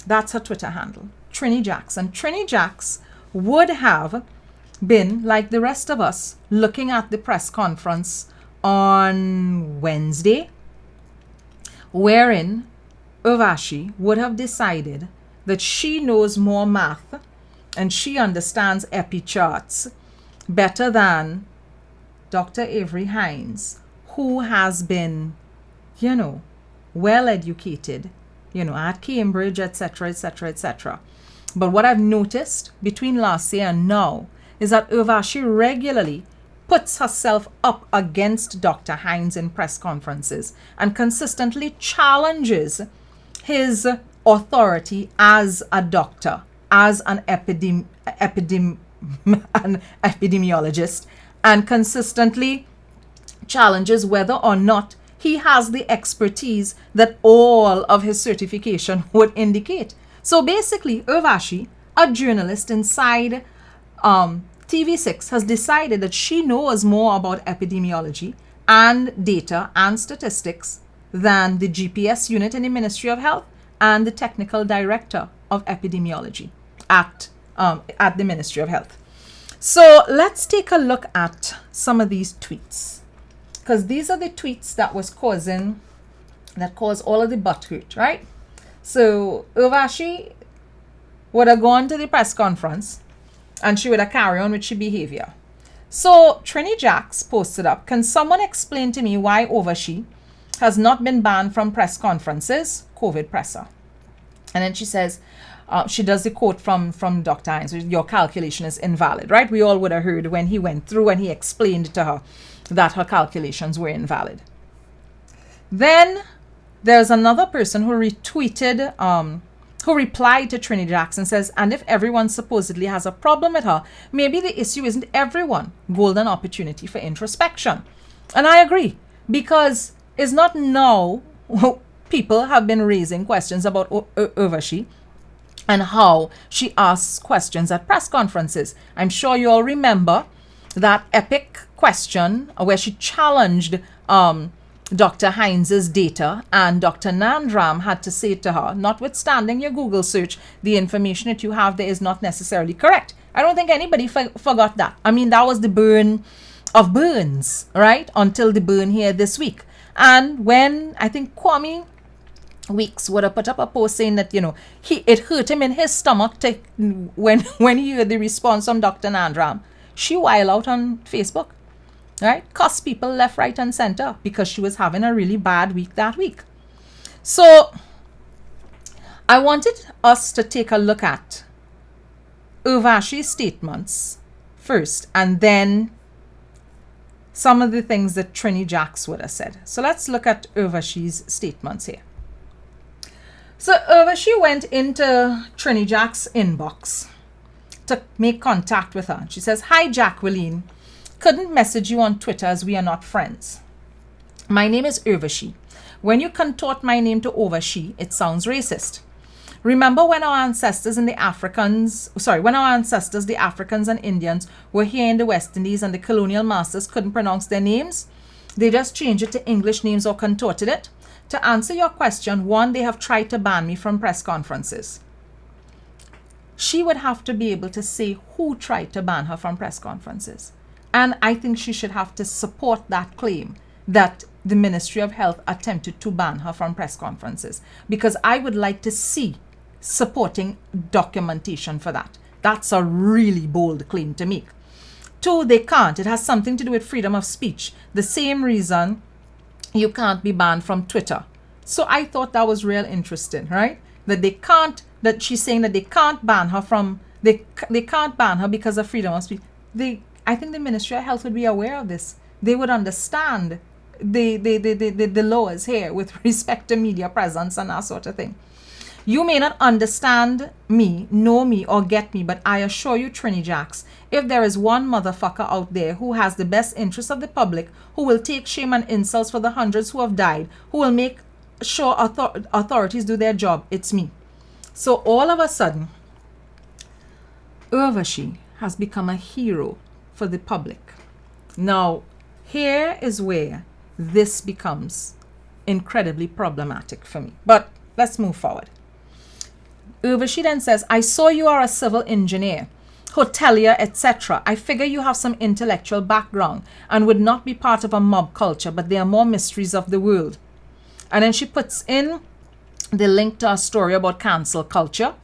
That's her Twitter handle, Trini Jacks. And Trini Jacks would have been, like the rest of us, looking at the press conference on Wednesday, wherein Urvashi would have decided that she knows more math and she understands epi charts better than Dr. Avery Hines, who has been, well educated, at Cambridge, etc., etc., etc. But what I've noticed between last year and now is that Urvashi regularly puts herself up against Dr. Hines in press conferences and consistently challenges his authority as a doctor, as an epidemiologist, and consistently challenges whether or not he has the expertise that all of his certification would indicate. So basically, Urvashi, a journalist inside TV6, has decided that she knows more about epidemiology and data and statistics than the GPS unit in the Ministry of Health and the technical director of epidemiology at the Ministry of Health. So let's take a look at some of these tweets, because these are the tweets that caused all of the butt hurt, right? So Urvashi would have gone to the press conference and she would have carried on with her behavior. So Trini Jacks posted up, can someone explain to me why Urvashi has not been banned from press conferences? COVID presser. And then she says, she does the quote from Dr. Hines, your calculation is invalid, right? We all would have heard when he went through and he explained to her that her calculations were invalid. Then there's another person who retweeted, who replied to Trini Jackson, says, and if everyone supposedly has a problem with her, maybe the issue isn't everyone. Golden opportunity for introspection. And I agree, because it's not now people have been raising questions about Urvashi and how she asks questions at press conferences. I'm sure you all remember that epic question where she challenged Dr. Hines' data, and Dr. Nandram had to say to her, notwithstanding your Google search, the information that you have there is not necessarily correct. I don't think anybody forgot that. I mean, that was the burn of burns, right? Until the burn here this week. And when I think Kwame Weeks would have put up a post saying that, you know, it hurt him in his stomach when he heard the response from Dr. Nandram, she wild out on Facebook, right? Cuss people left, right, and center because she was having a really bad week that week. So I wanted us to take a look at Urvashi's statements first, and then some of the things that Trini Jacks would have said. So let's look at Urvashi's statements here. So Urvashi went into Trini Jacks' inbox to make contact with her. She says, hi, Jacqueline. Couldn't message you on Twitter as we are not friends. My name is Urvashi. When you contort my name to Urvashi, it sounds racist. Remember when our ancestors, the Africans and Indians, were here in the West Indies and the colonial masters couldn't pronounce their names? They just changed it to English names or contorted it. To answer your question, one, they have tried to ban me from press conferences. She would have to be able to say who tried to ban her from press conferences. And I think she should have to support that claim that the Ministry of Health attempted to ban her from press conferences, because I would like to see supporting documentation for that. That's a really bold claim to make. Two, they can't. It has something to do with freedom of speech. The same reason you can't be banned from Twitter. So I thought that was real interesting, right? That she's saying that they can't ban her from, they can't ban her because of freedom of speech. I think the Ministry of Health would be aware of this. They would understand the laws here with respect to media presence and that sort of thing. You may not understand me, know me, or get me, but I assure you, Trini Jacks, if there is one motherfucker out there who has the best interest of the public, who will take shame and insults for the hundreds who have died, who will make sure authorities do their job, it's me. So all of a sudden, Urvashi has become a hero for the public. Now, here is where this becomes incredibly problematic for me. But let's move forward. Urvashi then says, I saw you are a civil engineer, hotelier, etc. I figure you have some intellectual background and would not be part of a mob culture, but there are more mysteries of the world. And then she puts in the link to a story about cancel culture,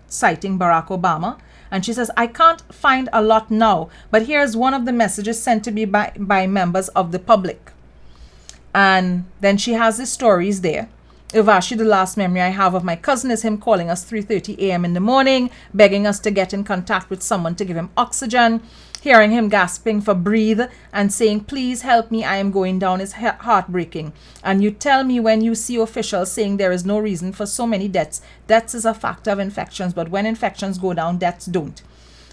citing Barack Obama. And she says, I can't find a lot now, but here's one of the messages sent to me by members of the public. And then she has the stories there. Urvashi, the last memory I have of my cousin is him calling us 3:30 a.m. in the morning, begging us to get in contact with someone to give him oxygen, hearing him gasping for breathe and saying, please help me, I am going down, is heartbreaking. And you tell me when you see officials saying there is no reason for so many deaths. Deaths is a factor of infections, but when infections go down, deaths don't.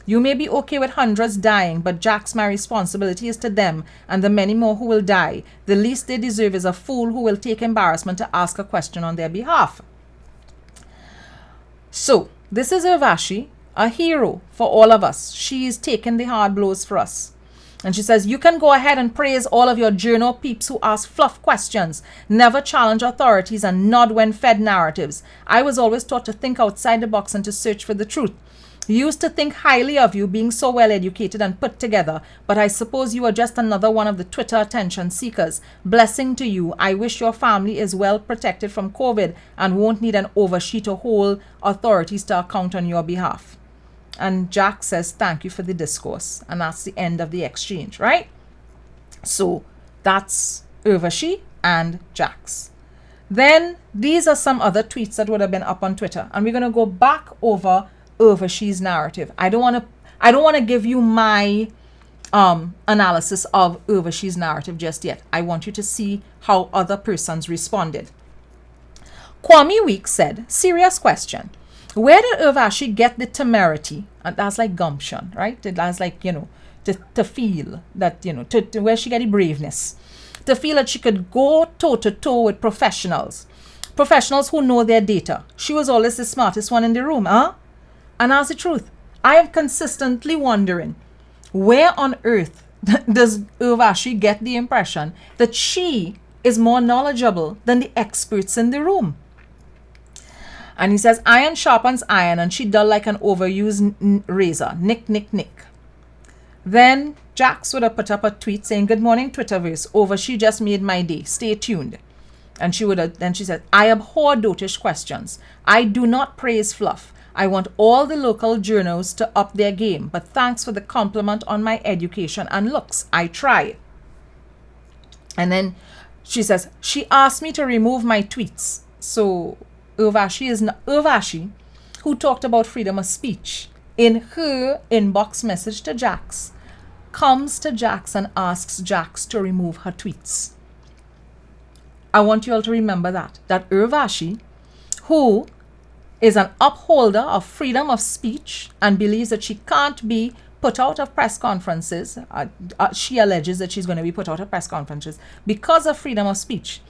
You may be okay with hundreds dying, but Jack's, my responsibility is to them and the many more who will die. The least they deserve is a fool who will take embarrassment to ask a question on their behalf. So, this is Urvashi, a hero for all of us. She is taking the hard blows for us. And she says, you can go ahead and praise all of your journal peeps who ask fluff questions, never challenge authorities, and nod when fed narratives. I was always taught to think outside the box and to search for the truth. Used to think highly of you being so well educated and put together, but I suppose you are just another one of the Twitter attention seekers. Blessing to you. I wish your family is well protected from COVID and won't need an Urvashi to hold authorities to account on your behalf. And Jack says, thank you for the discourse. And that's the end of the exchange, right? So that's Urvashi and Jack's. Then these are some other tweets that would have been up on Twitter. And we're going to go back over Urvashi's narrative. I don't want to give you my analysis of Urvashi's narrative just yet. I want you to see how other persons responded. Kwame Week said, serious question. Where did Urvashi get the temerity? And that's like gumption, right? That's like, to feel that, to where she got the braveness. To feel that she could go toe to toe with professionals who know their data. She was always the smartest one in the room, huh? And that's the truth. I am consistently wondering, where on earth does Urvashi get the impression that she is more knowledgeable than the experts in the room? And he says, iron sharpens iron and she dull like an overused razor. Nick, nick, nick. Then Jax would have put up a tweet saying, good morning, Twitterverse. Urvashi just made my day. Stay tuned. And she said, I abhor dotish questions. I do not praise fluff. I want all the local journals to up their game, but thanks for the compliment on my education and looks. I try. And then she says, she asked me to remove my tweets. So Urvashi, who talked about freedom of speech in her inbox message to Jax, comes to Jax and asks Jax to remove her tweets. I want you all to remember that Urvashi, who is an upholder of freedom of speech and believes that she can't be put out of press conferences. She alleges that she's going to be put out of press conferences because of freedom of speech,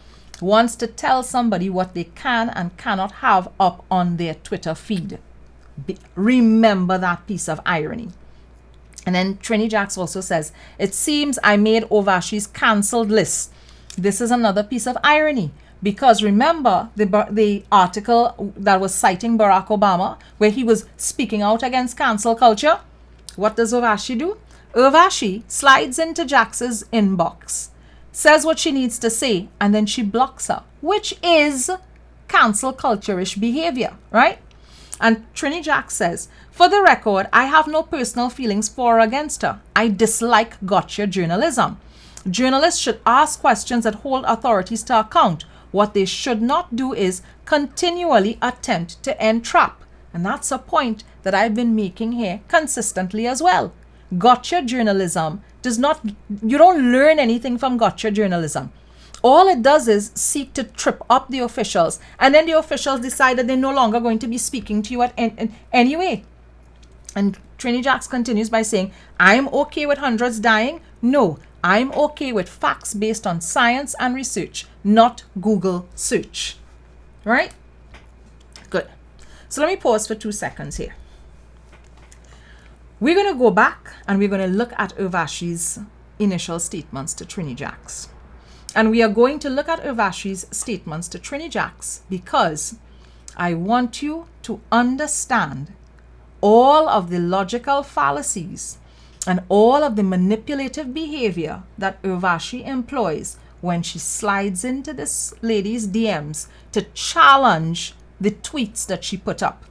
wants to tell somebody what they can and cannot have up on their Twitter feed. Remember that piece of irony. And then Trini Jax also says, it seems I made Urvashi's cancelled list. This is another piece of irony. Because remember the article that was citing Barack Obama, where he was speaking out against cancel culture? What does Urvashi do? Urvashi slides into Jax's inbox, says what she needs to say, and then she blocks her, which is cancel culture-ish behavior, right? And Trini Jax says, for the record, I have no personal feelings for or against her. I dislike gotcha journalism. Journalists should ask questions that hold authorities to account. What they should not do is continually attempt to entrap. And that's a point that I've been making here consistently as well. Gotcha journalism you don't learn anything from gotcha journalism. All it does is seek to trip up the officials. And then the officials decide that they're no longer going to be speaking to you anyway. And Trini Jax continues by saying, I'm okay with hundreds dying. No, I'm okay with facts based on science and research, not Google search. Right? Good. So let me pause for 2 seconds here. We're going to go back and we're going to look at Urvashi's initial statements to Trini Jax. And we are going to look at Urvashi's statements to Trini Jax because I want you to understand all of the logical fallacies and all of the manipulative behavior that Urvashi employs when she slides into this lady's DMs to challenge the tweets that she put up.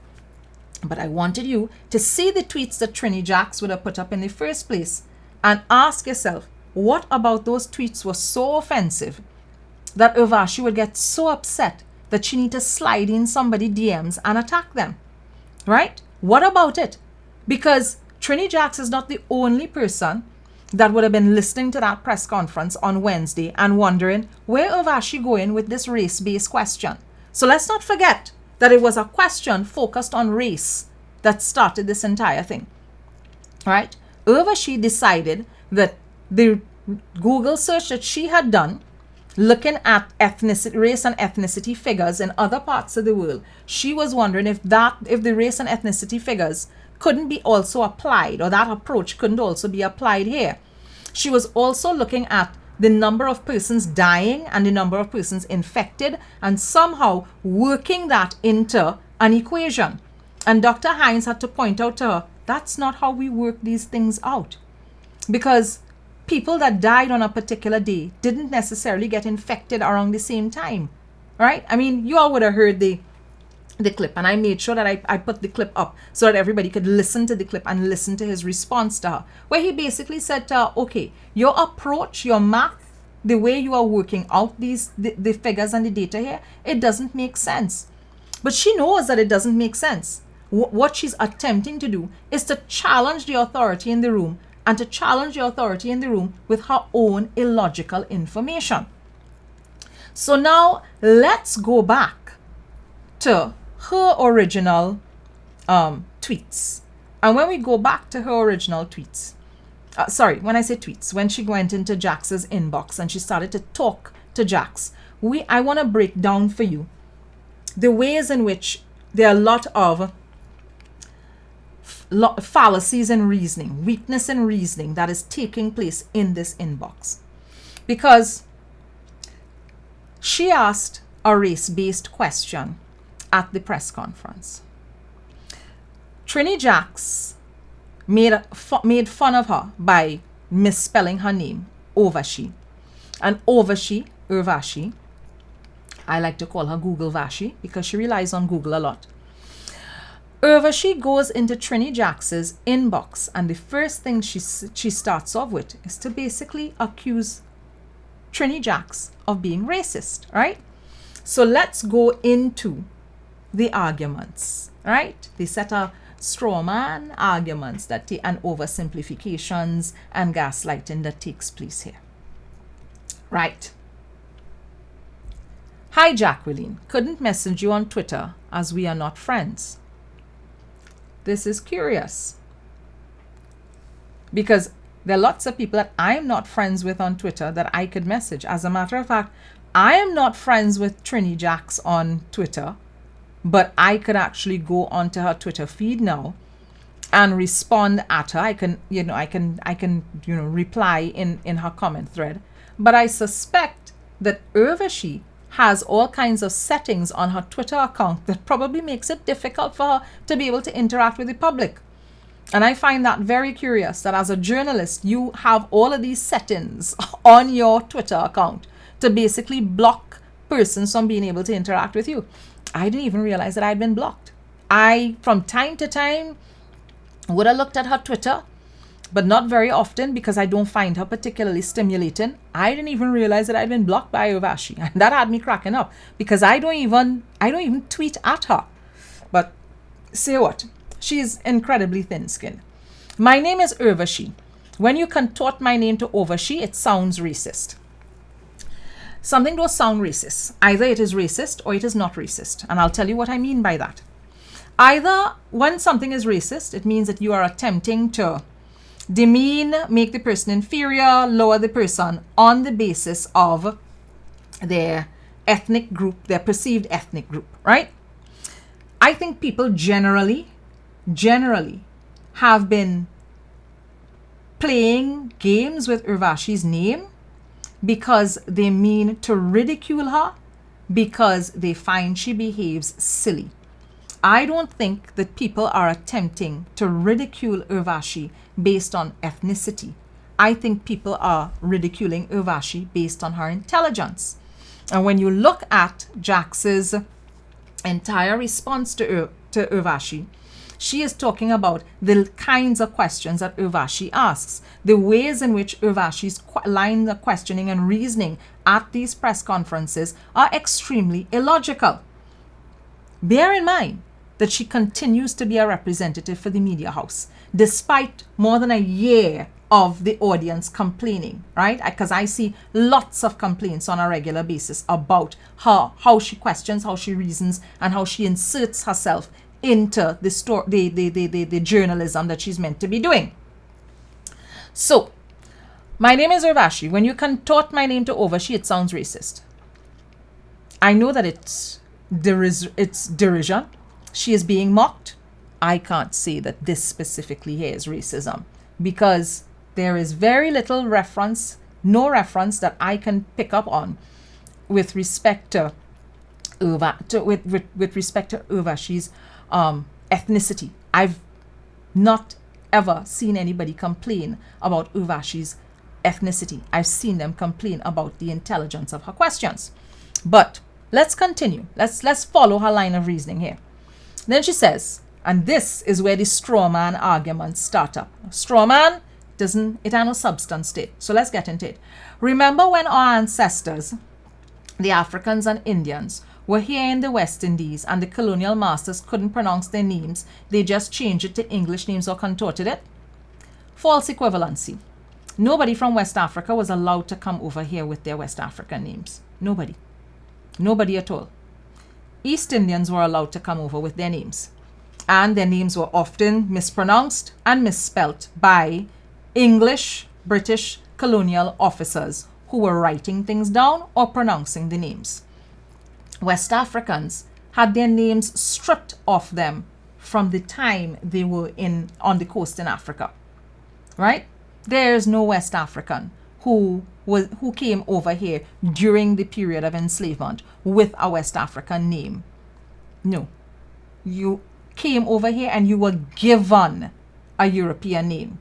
But I wanted you to see the tweets that Trini Jax would have put up in the first place and ask yourself, what about those tweets was so offensive that Urvashi would get so upset that she need to slide in somebody's DMs and attack them? Right? What about it? Because Trini Jax is not the only person that would have been listening to that press conference on Wednesday and wondering where Urvashi going with this race-based question. So let's not forget that it was a question focused on race that started this entire thing. Right? Urvashi decided that the Google search that she had done, looking at race and ethnicity figures in other parts of the world, she was wondering if the race and ethnicity figures couldn't be also applied, or that approach couldn't also be applied here. She was also looking at the number of persons dying and the number of persons infected and somehow working that into an equation. And Dr. Hines had to point out to her, that's not how we work these things out. Because people that died on a particular day didn't necessarily get infected around the same time, right? I mean, you all would have heard the clip, and I made sure that I put the clip up so that everybody could listen to the clip and listen to his response to her, where he basically said to her, okay, your approach, your math, the way you are working out the figures and the data here, it doesn't make sense. But she knows that it doesn't make sense. What she's attempting to do is to challenge the authority in the room, and to challenge the authority in the room with her own illogical information. So now let's go back to her original tweets. And when we go back to her original tweets, when I say tweets, when she went into Jax's inbox and she started to talk to Jax, I want to break down for you the ways in which there are a lot of fallacies in reasoning, weakness in reasoning that is taking place in this inbox. Because she asked a race-based question at the press conference. Trini Jax made fun of her by misspelling her name, Urvashi. And Urvashi, I like to call her Google Vashi because she relies on Google a lot. Urvashi goes into Trini Jax's inbox, and the first thing she starts off with is to basically accuse Trini Jax of being racist, right? So let's go into the arguments, right? They set a straw man arguments and oversimplifications and gaslighting that takes place here. Right. Hi, Jacqueline. Couldn't message you on Twitter as we are not friends. This is curious because there are lots of people that I'm not friends with on Twitter that I could message. As a matter of fact, I am not friends with Trini Jax on Twitter, but I could actually go onto her Twitter feed now and respond at her. I can reply in her comment thread. But I suspect that Urvashi has all kinds of settings on her Twitter account that probably makes it difficult for her to be able to interact with the public. And I find that very curious that as a journalist, you have all of these settings on your Twitter account to basically block persons from being able to interact with you. I didn't even realize that I'd been blocked. I, from time to time, would have looked at her Twitter, but not very often because I don't find her particularly stimulating. I didn't even realize that I'd been blocked by Urvashi, and that had me cracking up because I don't even tweet at her. But say what? She's incredibly thin-skinned. My name is Urvashi. When you contort my name to Urvashi, it sounds racist. Something does sound racist. Either it is racist or it is not racist, and I'll tell you what I mean by that. Either when something is racist, it means that you are attempting to demean, make the person inferior, lower the person on the basis of their ethnic group, their perceived ethnic group, right? I think people generally have been playing games with Urvashi's name because they mean to ridicule her because they find she behaves silly. I don't think that people are attempting to ridicule Urvashi based on ethnicity. I think people are ridiculing Urvashi based on her intelligence. And when you look at Jax's entire response to Urvashi, she is talking about the kinds of questions that Urvashi asks, the ways in which Urvashi's lines of questioning and reasoning at these press conferences are extremely illogical. Bear in mind that she continues to be a representative for the media house, despite more than a year of the audience complaining, right? Because I see lots of complaints on a regular basis about her, how she questions, how she reasons, and how she inserts herself into the journalism that she's meant to be doing. So, my name is Urvashi. When you contort my name to Urvashi, it sounds racist. I know that it's derision. She is being mocked. I can't say that this specifically here is racism because there is very little reference, no reference that I can pick up on with respect to with respect to Urvashi's ethnicity. I've not ever seen anybody complain about Urvashi's ethnicity. I've seen them complain about the intelligence of her questions. But let's continue. Let's follow her line of reasoning here. Then she says, and this is where the straw man arguments start up. Straw man it has no substance to it. So let's get into it. Remember when our ancestors, the Africans and Indians, were here in the West Indies and the colonial masters couldn't pronounce their names, they just changed it to English names or contorted it? False equivalency. Nobody from West Africa was allowed to come over here with their West African names. Nobody. Nobody at all. East Indians were allowed to come over with their names. And their names were often mispronounced and misspelt by English, British colonial officers who were writing things down or pronouncing the names. West Africans had their names stripped off them from the time they were on the coast in Africa. Right? There's no West African who came over here during the period of enslavement with a West African name. No. You came over here and you were given a European name.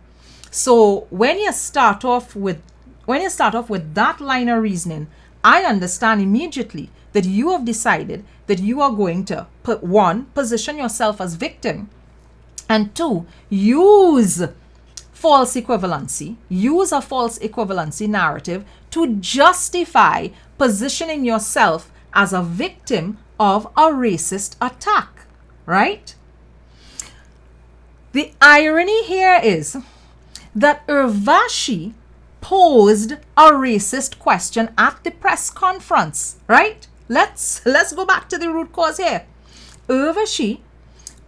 So when you start off with that line of reasoning, I understand immediately that you have decided that you are going to position yourself as victim, and 2, use a false equivalency narrative to justify positioning yourself as a victim of a racist attack, right? The irony here is that Urvashi posed a racist question at the press conference, right? Let's go back to the root cause here. Urvashi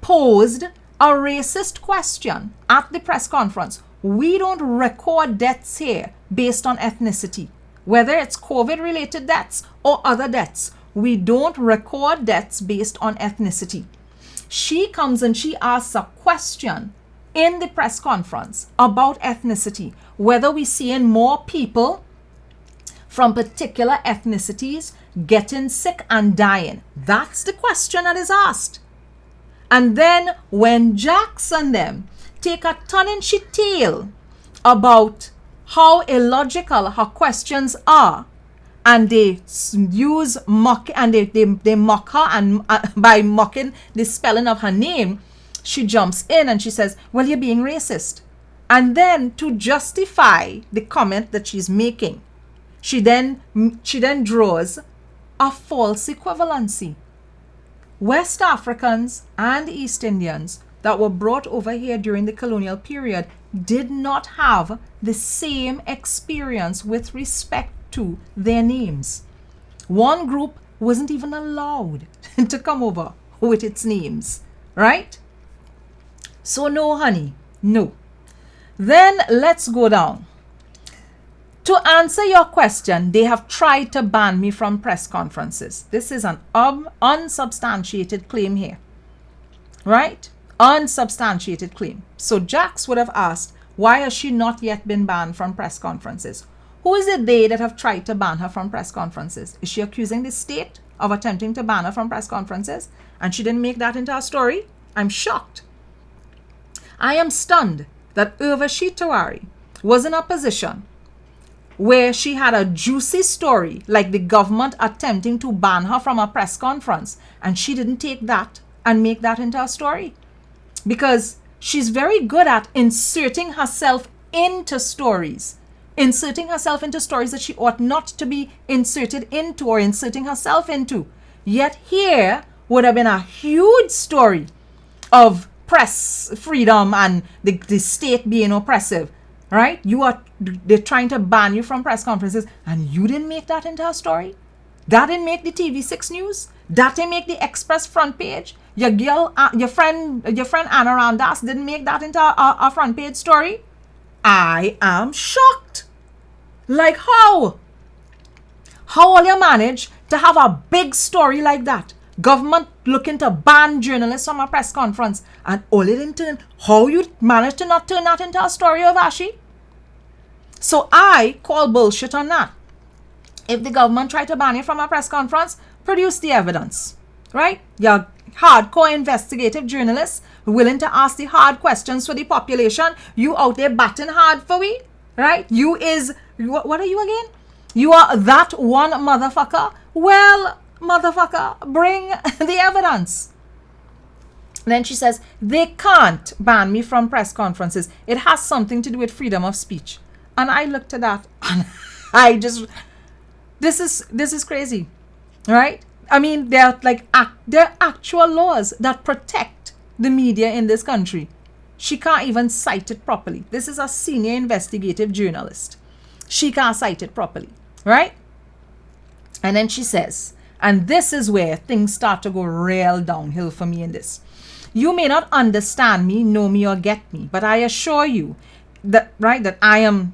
posed a racist question at the press conference. We don't record deaths here based on ethnicity, whether it's COVID-related deaths or other deaths. We don't record deaths based on ethnicity. She comes and she asks a question in the press conference about ethnicity, whether we're seeing more people from particular ethnicities getting sick and dying. That's the question that is asked. And then when Jackson them take a tongue-in-cheek tale about how illogical her questions are, and they mock her, and by mocking the spelling of her name, she jumps in and she says, well, you're being racist. And then to justify the comment that she's making, she then draws a false equivalency. West Africans and East Indians that were brought over here during the colonial period did not have the same experience with respect to their names. One group wasn't even allowed to come over with its names, right? So no, honey, no. Then let's go down. To answer your question, they have tried to ban me from press conferences. This is an unsubstantiated claim here, right? Unsubstantiated claim. So Jax would have asked, why has she not yet been banned from press conferences? Who is it they that have tried to ban her from press conferences? Is she accusing the state of attempting to ban her from press conferences? And she didn't make that into a story? I'm shocked. I am stunned that Urvashi Tiwari was in a position where she had a juicy story like the government attempting to ban her from a press conference, and she didn't take that and make that into a story. Because she's very good at inserting herself into stories that she ought not to be inserted into or inserting herself into. Yet here would have been a huge story of press freedom and the state being oppressive, right? They're trying to ban you from press conferences, and you didn't make that into a story. That didn't make the TV6 news. That didn't make the Express front page. Your friend Anna Randas didn't make that into a front page story. I am shocked. Like how? How will you manage to have a big story like that? Government looking to ban journalists from a press conference, and all it into how you managed to not turn that into a story, Urvashi? So I call bullshit on that. If the government tried to ban you from a press conference, produce the evidence, right? You hardcore investigative journalists willing to ask the hard questions for the population. You out there batting hard for we, right? What are you again? You are that one motherfucker. Well, motherfucker, bring the evidence. Then she says, they can't ban me from press conferences. It has something to do with freedom of speech. And I looked at that and this is crazy, right? I mean, there are actual laws that protect the media in this country. She can't even cite it properly. This is a senior investigative journalist. She can't cite it properly, right? And then she says, and this is where things start to go real downhill for me in this. You may not understand me, know me, or get me, but I assure you that I am.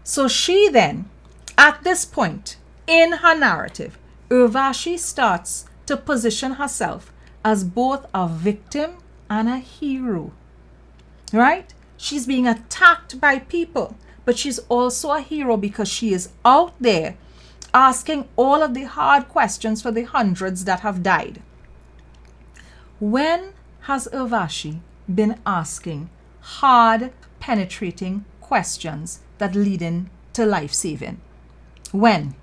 So she then, at this point in her narrative, Urvashi starts to position herself as both a victim and a hero, right? She's being attacked by people, but she's also a hero because she is out there asking all of the hard questions for the hundreds that have died. When has Urvashi been asking hard, penetrating questions that lead into life-saving? When?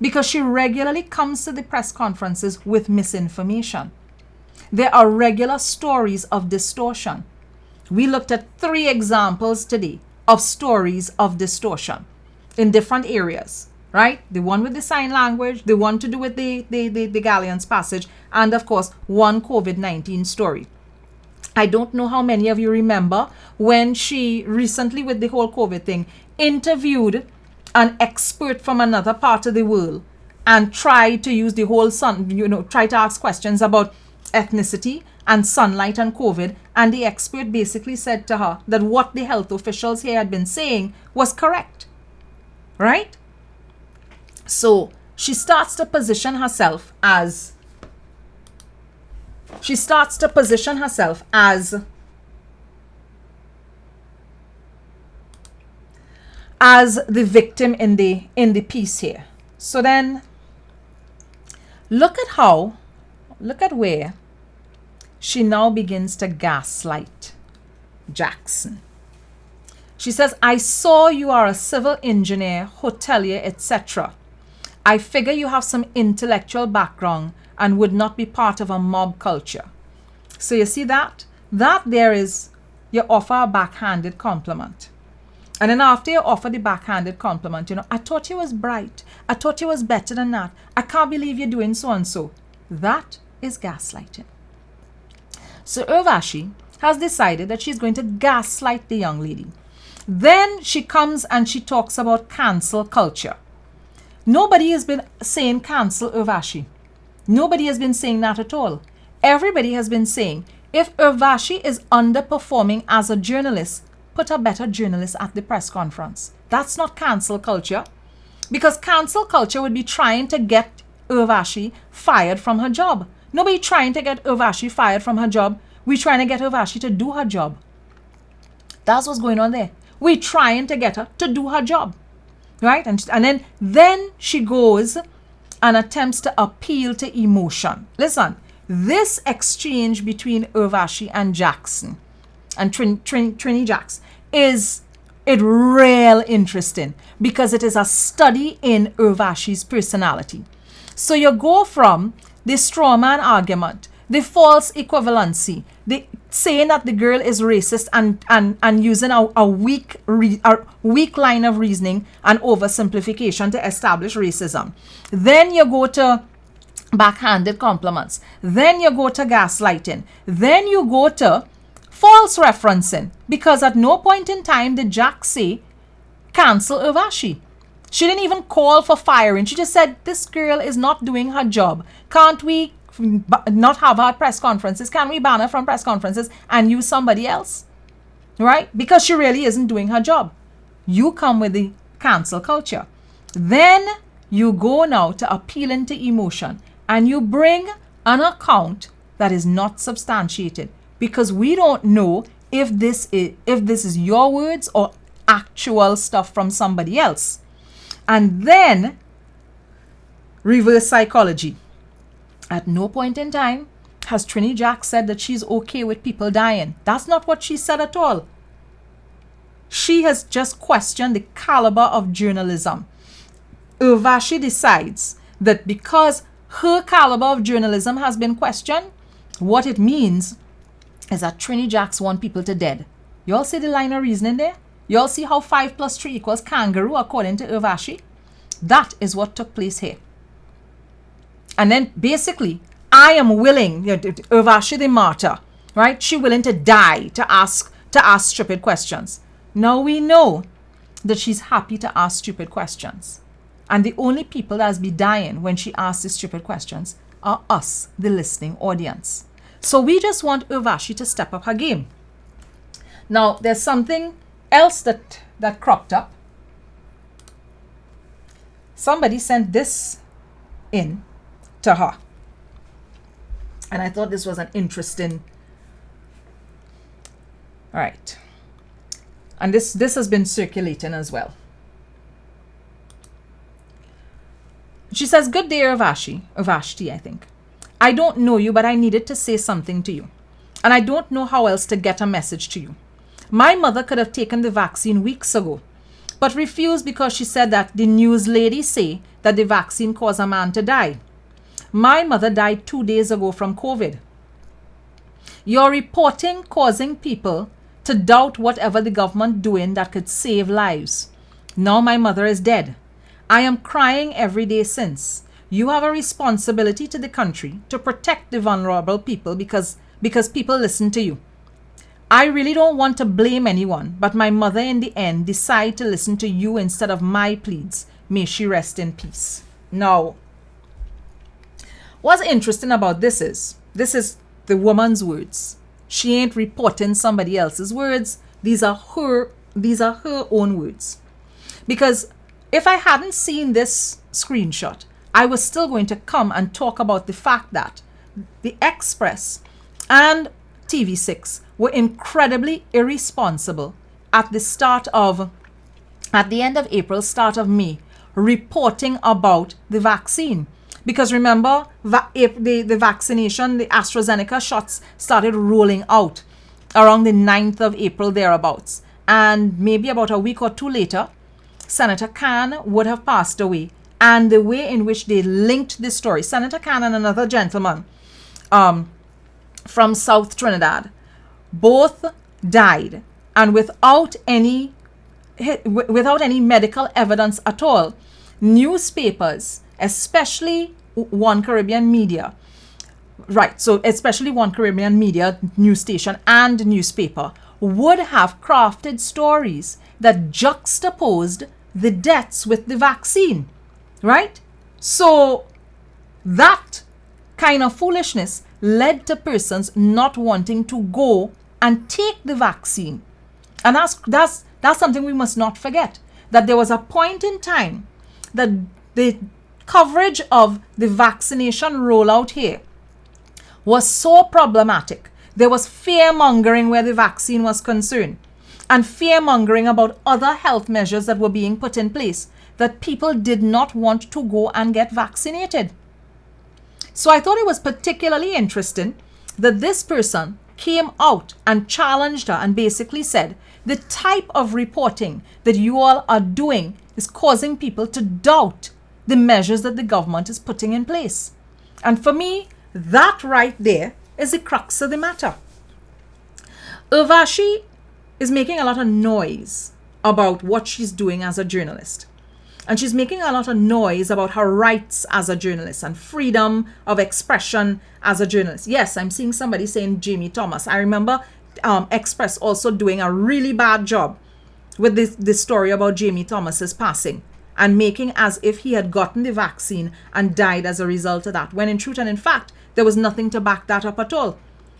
Because she regularly comes to the press conferences with misinformation. There are regular stories of distortion. We looked at 3 examples today of stories of distortion in different areas, right? The one with the sign language, the one to do with the Galleon's passage, and of course, one COVID-19 story. I don't know how many of you remember when she recently, with the whole COVID thing, interviewed an expert from another part of the world and tried to use the whole try to ask questions about ethnicity and sunlight and COVID. And the expert basically said to her that what the health officials here had been saying was correct, right? So she starts to position herself as the victim in the piece here. So then look at where she now begins to gaslight Jackson. She says, I saw you are a civil engineer, hotelier, etc. I figure you have some intellectual background and would not be part of a mob culture. So you see that there is, you offer a backhanded compliment. And then after you offer the backhanded compliment, I thought you was bright. I thought you was better than that. I can't believe you're doing so and so. That is gaslighting. So Urvashi has decided that she's going to gaslight the young lady. Then she comes and she talks about cancel culture. Nobody has been saying cancel Urvashi. Nobody has been saying that at all. Everybody has been saying, if Urvashi is underperforming as a journalist, put a better journalist at the press conference. That's not cancel culture. Because cancel culture would be trying to get Urvashi fired from her job. Nobody trying to get Urvashi fired from her job. We're trying to get Urvashi to do her job. That's what's going on there. We're trying to get her to do her job. Right? And then she goes and attempts to appeal to emotion. Listen, this exchange between Urvashi and Jackson and Trini Jax is real interesting because it is a study in Urvashi's personality. So you go from the straw man argument, the false equivalency, the saying that the girl is racist and using a weak line of reasoning and oversimplification to establish racism. Then you go to backhanded compliments. Then you go to gaslighting. Then you go to false referencing, because at no point in time did Jack say cancel Urvashi. She didn't even call for firing. She just said, this girl is not doing her job. Can't we not have her press conferences? Can we ban her from press conferences and use somebody else? Right? Because she really isn't doing her job. You come with the cancel culture. Then you go now to appealing to emotion and you bring an account that is not substantiated, because we don't know if this is your words or actual stuff from somebody else. And then reverse psychology. At no point in time has Trini Jack said that she's okay with people dying. That's not what she said at all. She has just questioned the caliber of journalism. Urvashi decides that because her caliber of journalism has been questioned, what it means is that Trini Jacks want people to dead. You all see the line of reasoning there? You all see how 5 plus 3 equals kangaroo according to Urvashi? That is what took place here. And then basically, I am willing, Urvashi the martyr, right? She willing to die to ask stupid questions. Now we know that she's happy to ask stupid questions. And the only people that be dying when she asks the stupid questions are us, the listening audience. So we just want Urvashi to step up her game. Now, there's something else that cropped up. Somebody sent this in to her. And I thought this was an interesting... All right. And this has been circulating as well. She says, "Good day, Urvashti, I think. I don't know you, but I needed to say something to you. And I don't know how else to get a message to you. My mother could have taken the vaccine weeks ago, but refused because she said that the news ladies say that the vaccine caused a man to die. My mother died 2 days ago from COVID. Your reporting causing people to doubt whatever the government doing that could save lives. Now my mother is dead. I am crying every day since. You have a responsibility to the country to protect the vulnerable people because people listen to you. I really don't want to blame anyone, but my mother in the end decided to listen to you instead of my pleas. May she rest in peace." Now, what's interesting about this is the woman's words. She ain't reporting somebody else's words. These are her own words. Because if I hadn't seen this screenshot, I was still going to come and talk about the fact that the Express and TV6 were incredibly irresponsible at the end of April, start of May, reporting about the vaccine. Because remember, the vaccination, the AstraZeneca shots started rolling out around the 9th of April, thereabouts. And maybe about a week or two later, Senator Khan would have passed away. And the way in which they linked this story, Senator Khan and another gentleman from South Trinidad, both died. And without any medical evidence at all, newspapers, especially One Caribbean Media, right, so especially One Caribbean Media news station and newspaper, would have crafted stories that juxtaposed the deaths with the vaccine, right? So that kind of foolishness led to persons not wanting to go and take the vaccine. And that's something we must not forget, that there was a point in time that the coverage of the vaccination rollout here was so problematic. There was fear-mongering where the vaccine was concerned, and fear-mongering about other health measures that were being put in place, that people did not want to go and get vaccinated. So I thought it was particularly interesting that this person came out and challenged her and basically said, the type of reporting that you all are doing is causing people to doubt the measures that the government is putting in place. And for me, that right there is the crux of the matter. Urvashi is making a lot of noise about what she's doing as a journalist. And she's making a lot of noise about her rights as a journalist and freedom of expression as a journalist. Yes, I'm seeing somebody saying Jamie Thomas. I remember Express also doing a really bad job with this story about Jamie Thomas's passing and making as if he had gotten the vaccine and died as a result of that, when in truth and in fact, there was nothing to back that up at all.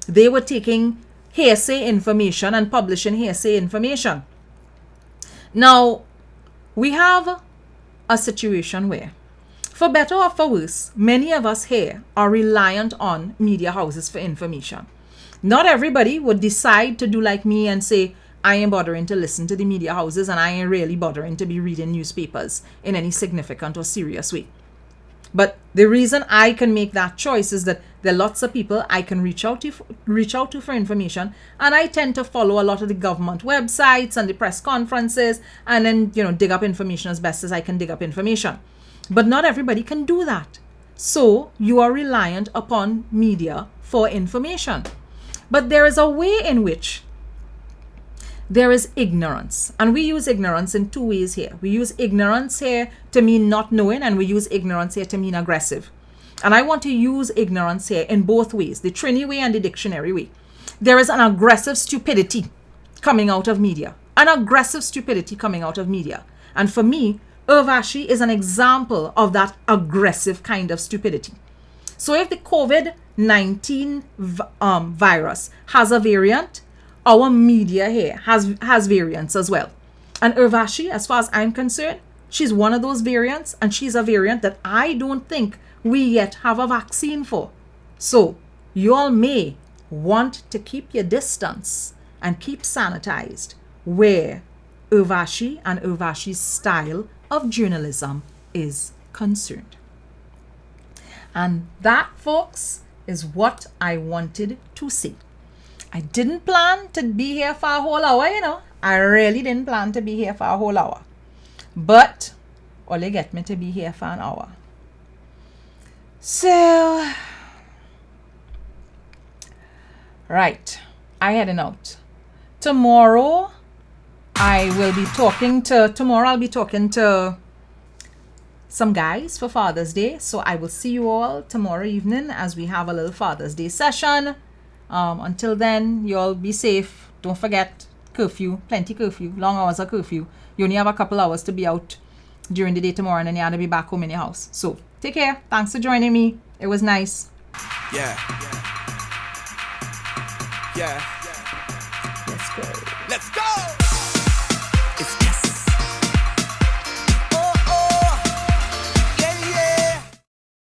They were taking hearsay information and publishing hearsay information. Now, we have a situation where, for better or for worse, many of us here are reliant on media houses for information. Not everybody would decide to do like me and say, I ain't bothering to listen to the media houses and I ain't really bothering to be reading newspapers in any significant or serious way. But the reason I can make that choice is that there are lots of people I can reach out to for information, and I tend to follow a lot of the government websites and the press conferences, and then dig up information as best as I can dig up information. But not everybody can do that. So you are reliant upon media for information. But there is a way in which there is ignorance. And we use ignorance in two ways here. We use ignorance here to mean not knowing, and we use ignorance here to mean aggressive. And I want to use ignorance here in both ways, the Trini way and the dictionary way. There is an aggressive stupidity coming out of media. An aggressive stupidity coming out of media. And for me, Urvashi is an example of that aggressive kind of stupidity. So if the COVID-19 virus has a variant, our media here has variants as well. And Urvashi, as far as I'm concerned, she's one of those variants, and she's a variant that I don't think we yet have a vaccine for. So you all may want to keep your distance and keep sanitized where Urvashi and Urvashi's style of journalism is concerned. And that, folks, is what I wanted to say. I didn't plan to be here for a whole hour, I really didn't plan to be here for a whole hour. But only get me to be here for an hour. So, right, I heading out. Tomorrow I'll be talking to some guys for Father's Day. So I will see you all tomorrow evening as we have a little Father's Day session. Until then, you all be safe. Don't forget curfew, plenty curfew, long hours of curfew. You only have a couple hours to be out during the day tomorrow, and then you have to be back home in your house. So take care. Thanks for joining me. It was nice. Yeah. Let's go. Let's go.